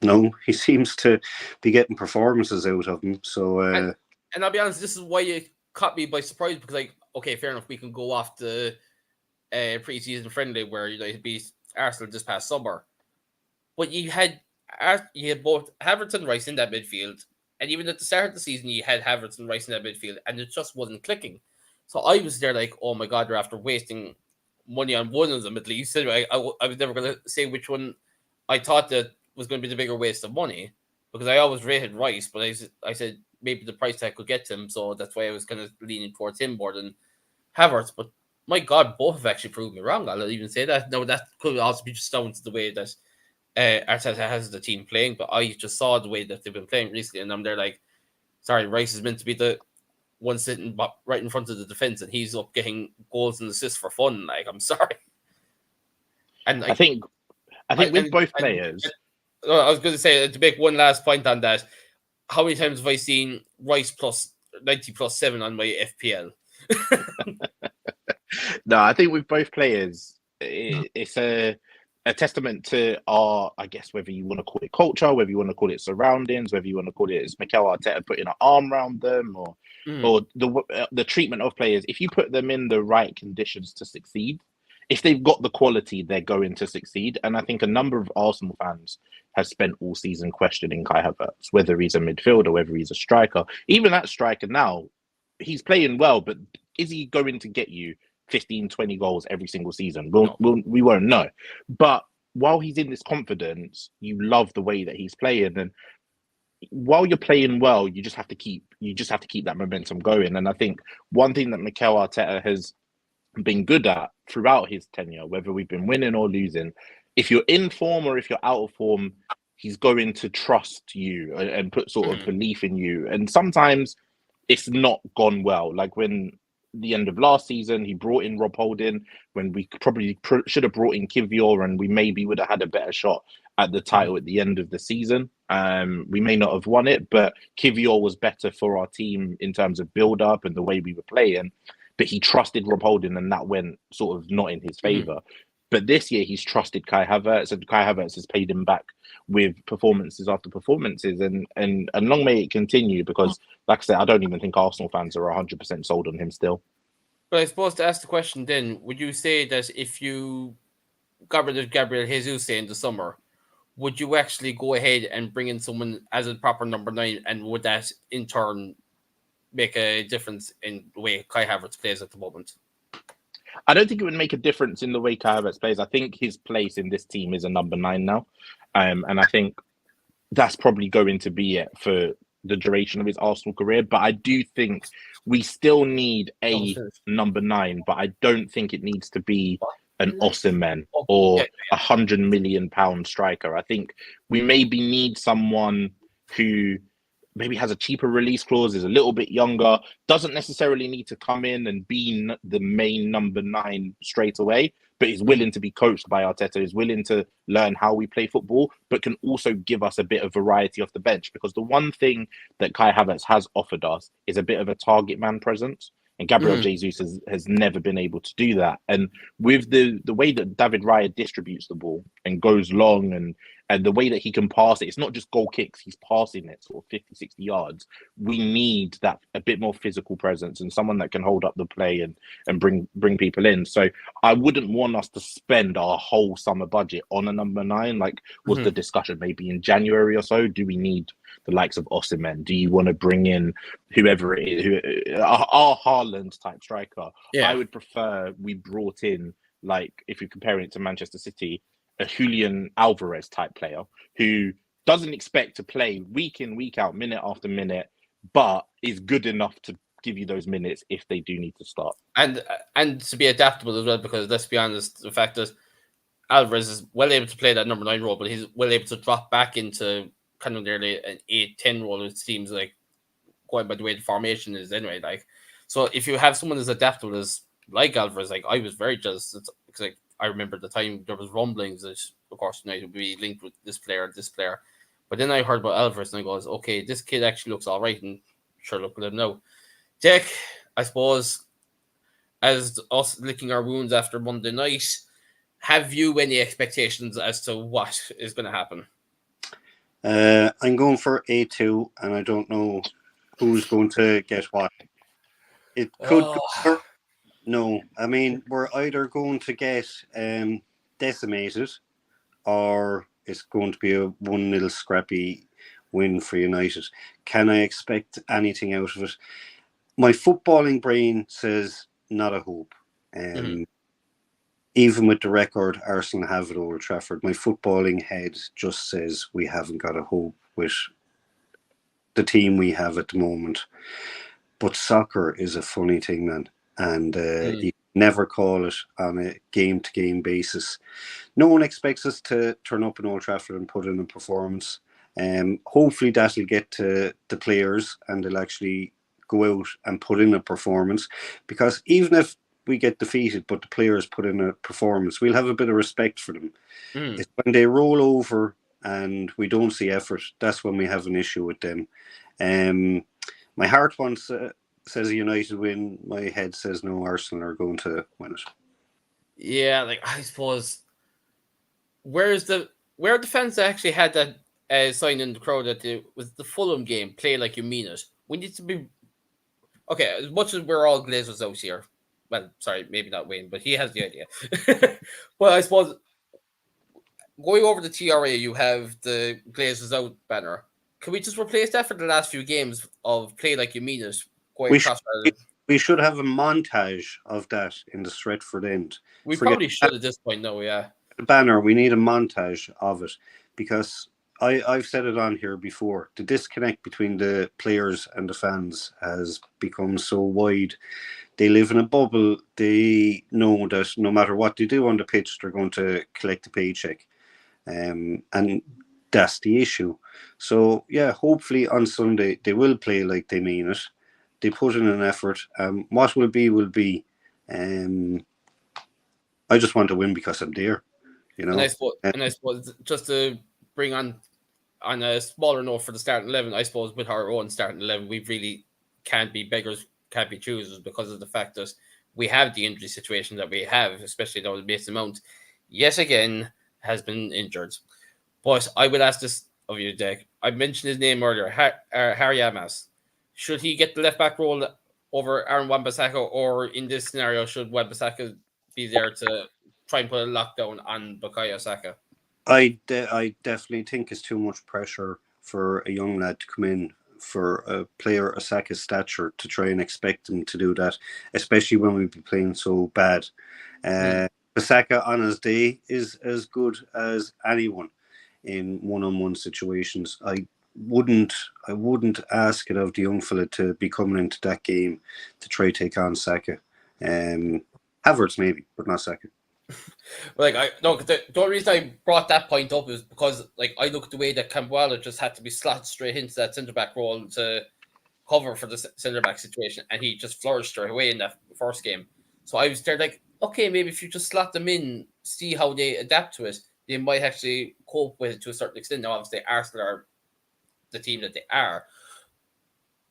no, he seems to be getting performances out of him. So, and I'll be honest, this is why it caught me by surprise, because, like, okay, fair enough, we can go off the pre-season friendly where United beat Arsenal this past summer, but you had both Havertz and Rice in that midfield, and even at the start of the season, you had Havertz and Rice in that midfield, and it just wasn't clicking. So I was there like, oh my god, they're after wasting money on one of them at least. Anyway, I was never going to say which one I thought that was going to be the bigger waste of money, because I always rated Rice, but I said maybe the price tag could get to him, so that's why I was kind of leaning towards him more than Havertz. But my god, both have actually proved me wrong. I'll even say that. No, that could also be just down to the way that Arteta has the team playing, but I just saw the way that they've been playing recently, and I'm there like, sorry, Rice is meant to be the one sitting right in front of the defense, and he's up getting goals and assists for fun. Like, I'm sorry. And like, I think with both players, I was going to say, to make one last point on that, how many times have I seen Rice plus 90 plus 7 on my FPL? No, I think with both players, it's a testament to our, I guess, whether you want to call it culture, whether you want to call it surroundings, whether you want to call it as Mikel Arteta putting an arm around them, or the treatment of players. If you put them in the right conditions to succeed, if they've got the quality, they're going to succeed. And I think a number of Arsenal fans have spent all season questioning Kai Havertz, whether he's a midfielder, whether he's a striker. Even that striker now, he's playing well, but is he going to get you 15, 20 goals every single season? We won't know. But while he's in this confidence, you love the way that he's playing. And while you're playing well, you just have to keep that momentum going. And I think one thing that Mikel Arteta has been good at throughout his tenure, whether we've been winning or losing, if you're in form or if you're out of form, he's going to trust you and put sort of belief in you. And sometimes it's not gone well. Like when the end of last season, he brought in Rob Holding when we probably should have brought in Kivior, and we maybe would have had a better shot at the title at the end of the season. We may not have won it, but Kivior was better for our team in terms of build-up and the way we were playing. But he trusted Rob Holding, and that went sort of not in his favour. But this year, he's trusted Kai Havertz, and Kai Havertz has paid him back with performances after performances. And long may it continue, because, like I said, I don't even think Arsenal fans are 100% sold on him still. But I suppose to ask the question then, would you say that if you got rid of Gabriel Jesus in the summer, would you actually go ahead and bring in someone as a proper number 9, and would that in turn make a difference in the way Kai Havertz plays at the moment? I don't think it would make a difference in the way Kai Havertz plays. I think his place in this team is a number 9 now. And I think that's probably going to be it for the duration of his Arsenal career. But I do think we still need a number 9, but I don't think it needs to be an Osimhen or £100 million striker. I think we maybe need someone who maybe has a cheaper release clause, is a little bit younger, doesn't necessarily need to come in and be the main number 9 straight away, but is willing to be coached by Arteta, is willing to learn how we play football, but can also give us a bit of variety off the bench. Because the one thing that Kai Havertz has offered us is a bit of a target man presence. And Gabriel Jesus has never been able to do that. And with the way that David Raya distributes the ball and goes long and the way that he can pass it, it's not just goal kicks, he's passing it sort of 50, 60 yards. We need that a bit more physical presence and someone that can hold up the play and bring people in. So I wouldn't want us to spend our whole summer budget on a number 9. Like was the discussion maybe in January or so? Do we need the likes of Osimhen? Do you want to bring in whoever it is, our Haaland type striker? Yeah. I would prefer we brought in, like, if you're comparing it to Manchester City, a Julian Alvarez type player who doesn't expect to play week in, week out, minute after minute, but is good enough to give you those minutes if they do need to start. And to be adaptable as well, because let's be honest, the fact that Alvarez is well able to play that number 9 role, but he's well able to drop back into kind of nearly an 8-10 role, it seems like, going by the way the formation is anyway. Like, so if you have someone as adaptable as like Alvarez, like I was very jealous because like I remember the time there was rumblings that of course United would be linked with this player, but then I heard about Alvarez and I goes, okay, this kid actually looks all right, and sure, look at him now. Dec, I suppose, as us licking our wounds after Monday night, have you any expectations as to what is going to happen? I'm going for A2, and I don't know who's going to get what. It could go no. I mean, we're either going to get decimated, or it's going to be a 1-0 scrappy win for United. Can I expect anything out of it? My footballing brain says not a hope. Even with the record Arsenal have at Old Trafford, my footballing head just says we haven't got a hope with the team we have at the moment. But soccer is a funny thing, man. And you never call it on a game-to-game basis. No one expects us to turn up in Old Trafford and put in a performance. Hopefully that'll get to the players and they'll actually go out and put in a performance. Because even if we get defeated, but the players put in a performance, we'll have a bit of respect for them. It's when they roll over and we don't see effort, that's when we have an issue with them. My heart wants says United win. My head says no, Arsenal are going to win it. Yeah, like I suppose where the fans actually had that sign in the crowd that it was the Fulham game, play like you mean it. We need to be okay, as much as we're all Glazers out here. Well, sorry, maybe not Wayne, but he has the idea. Well, I suppose going over the TRA, you have the Glazers out banner. Can we just replace that for the last few games of play like you mean it? We should have a montage of that in the Stretford end. We probably should at this point, no, yeah. The banner, we need a montage of it because I've said it on here before. The disconnect between the players and the fans has become so wide. They live in a bubble. They know that no matter what they do on the pitch, they're going to collect a paycheck. And that's the issue. So, yeah, hopefully on Sunday they will play like they mean it. They put in an effort. What will be. I just want to win because I'm there. You know? And I suppose just to bring on a smaller note for the starting 11, I suppose with our own starting 11, we really can't be beggars, can't be choosers because of the fact that we have the injury situation that we have, especially now with Mason Mount, yet again, has been injured. But I will ask this of you, Dec. I mentioned his name earlier, Harry Amas. Should he get the left back role over Aaron Wan-Bissaka, or in this scenario, should Wan-Bissaka be there to try and put a lockdown on Bukayo Saka? I definitely think it's too much pressure for a young lad to come in for a player of Saka's stature to try and expect him to do that, especially when we be playing so bad. Saka on his day is as good as anyone in one-on-one situations. I wouldn't ask it of the young fella to be coming into that game to try to take on Saka. Havertz maybe, but not Saka. Like the only reason I brought that point up is because like I look at the way that Cambuala just had to be slotted straight into that centre back role to cover for the centre back situation, and he just flourished straight away in that first game. So I was there like, okay, maybe if you just slot them in, see how they adapt to it, they might actually cope with it to a certain extent. Now, obviously, Arsenal are the team that they are,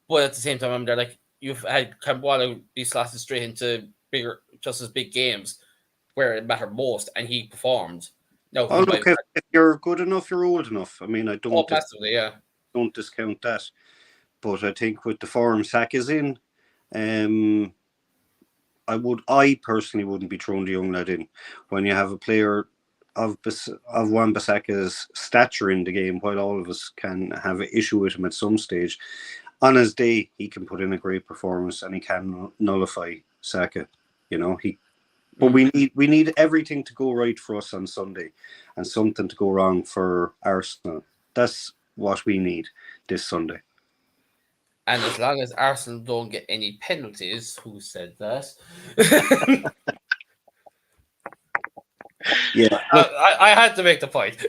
but at the same time, I'm there like you've had Cambuala be slotted straight into bigger, just as big games where it mattered most, and he performed. No, Oh, look, if you're good enough, you're old enough. I mean, I don't massively, yeah. Don't discount that. But I think with the form Saka is in, I personally wouldn't be throwing the young lad in when you have a player of Wan-Bissaka's stature in the game. While all of us can have an issue with him at some stage, on his day he can put in a great performance and he can nullify Saka. You know, but we need everything to go right for us on Sunday, and something to go wrong for Arsenal. That's what we need this Sunday. And as long as Arsenal don't get any penalties, who said that? Yeah, I had to make the point.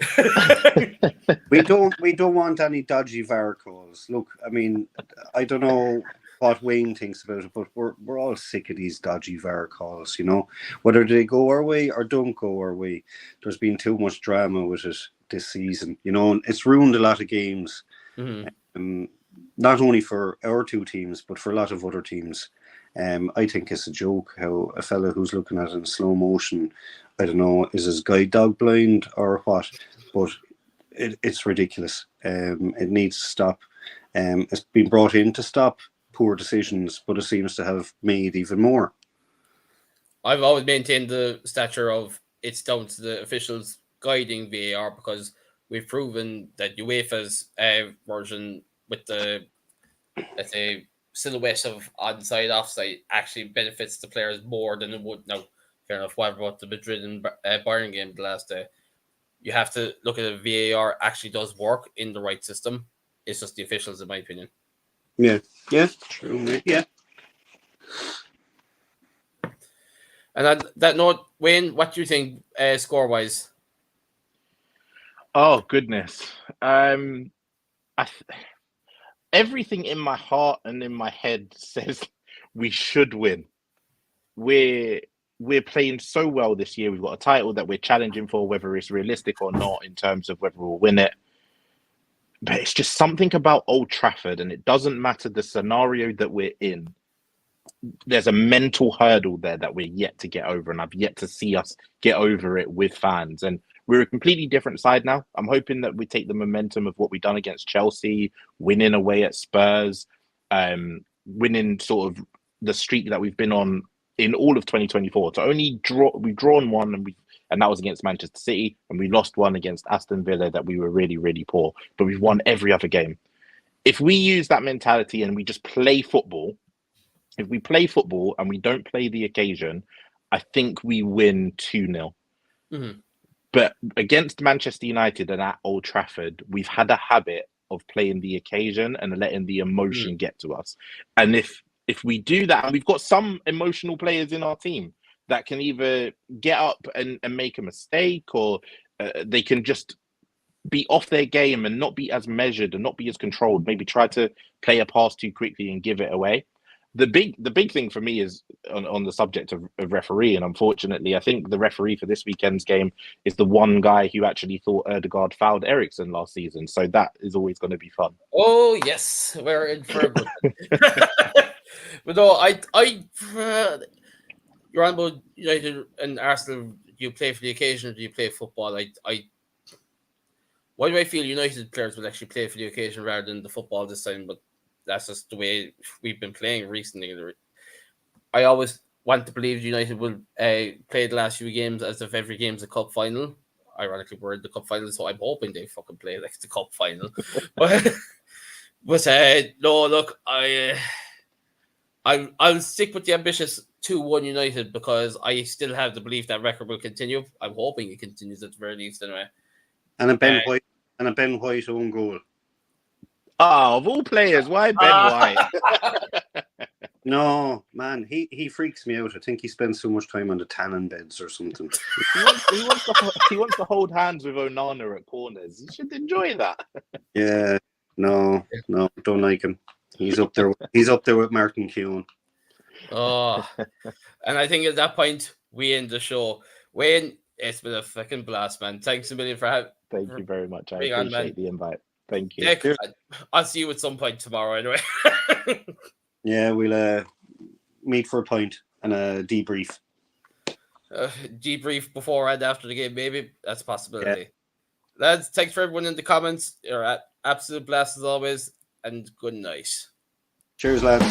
we don't want any dodgy VAR calls. Look, I mean, I don't know what Wayne thinks about it, but we're all sick of these dodgy VAR calls. You know, whether they go our way or don't go our way, there's been too much drama with it this season. You know, and it's ruined a lot of games. Mm-hmm. Not only for our two teams, but for a lot of other teams. I think it's a joke how a fella who's looking at it in slow motion, I don't know, is his guide dog blind or what, but it's ridiculous. It needs to stop. It's been brought in to stop poor decisions, but it seems to have made even more. I've always maintained the stature of it's down to the officials guiding VAR, because we've proven that UEFA's version with the, let's say, silhouette of onside, offside actually benefits the players more than it would. Now, fair enough, whatever about the Madrid and Bayern game the last day, you have to look at it. VAR actually does work in the right system. It's just the officials, in my opinion. Yeah, true. Yeah. And on that note, Wayne, what do you think score-wise? Oh, goodness. Everything in my heart and in my head says we should win. We're playing so well this year. We've got a title that we're challenging for, whether it's realistic or not in terms of whether we'll win it. But it's just something about Old Trafford, and it doesn't matter the scenario that we're in. There's a mental hurdle there that we're yet to get over, and I've yet to see us get over it with fans. And we're a completely different side now. I'm hoping that we take the momentum of what we've done against Chelsea, winning away at Spurs, winning sort of the streak that we've been on in all of 2024. To only we've drawn one, and that was against Manchester City, and we lost one against Aston Villa that we were really, really poor. But we've won every other game. If we use that mentality and we just play football, if we play football and we don't play the occasion, I think we win 2-0. Mm-hmm. But against Manchester United and at Old Trafford, we've had a habit of playing the occasion and letting the emotion get to us. And if we do that, and we've got some emotional players in our team that can either get up and make a mistake, or they can just be off their game and not be as measured and not be as controlled, maybe try to play a pass too quickly and give it away. The big thing for me is on the subject of referee, and unfortunately, I think the referee for this weekend's game is the one guy who actually thought Ødegaard fouled Eriksen last season. So that is always going to be fun. Oh yes, we're in for a good one. But no, you're on about United and Arsenal. Do you play for the occasion, or do you play football? Why do I feel United players will actually play for the occasion rather than the football this time? But that's just the way we've been playing recently. I always want to believe United will play the last few games as if every game's a cup final. Ironically, we're in the cup final, so I'm hoping they fucking play like the cup final. but no, look, I'll stick with the ambitious 2-1 United, because I still have the belief that record will continue. I'm hoping it continues at the very least anyway. And a Ben White own goal. Oh, of all players, why Ben White? No, man, he freaks me out. I think he spends so much time on the tannin beds or something. He wants to hold hands with Onana at corners. You should enjoy that. Yeah, no, don't like him. He's up there. He's up there with Martin Keown. Oh, and I think at that point we end the show. Wayne, it's been a fucking blast, man. Thanks a million for having. Thank you very much. I being on, appreciate the invite. Thank you. Dick, I'll see you at some point tomorrow anyway. Yeah, we'll meet for a pint and a debrief. Debrief before and after the game, maybe. That's a possibility. Yeah. Lads, thanks for everyone in the comments. You're at absolute blast as always, and good night. Cheers, lads.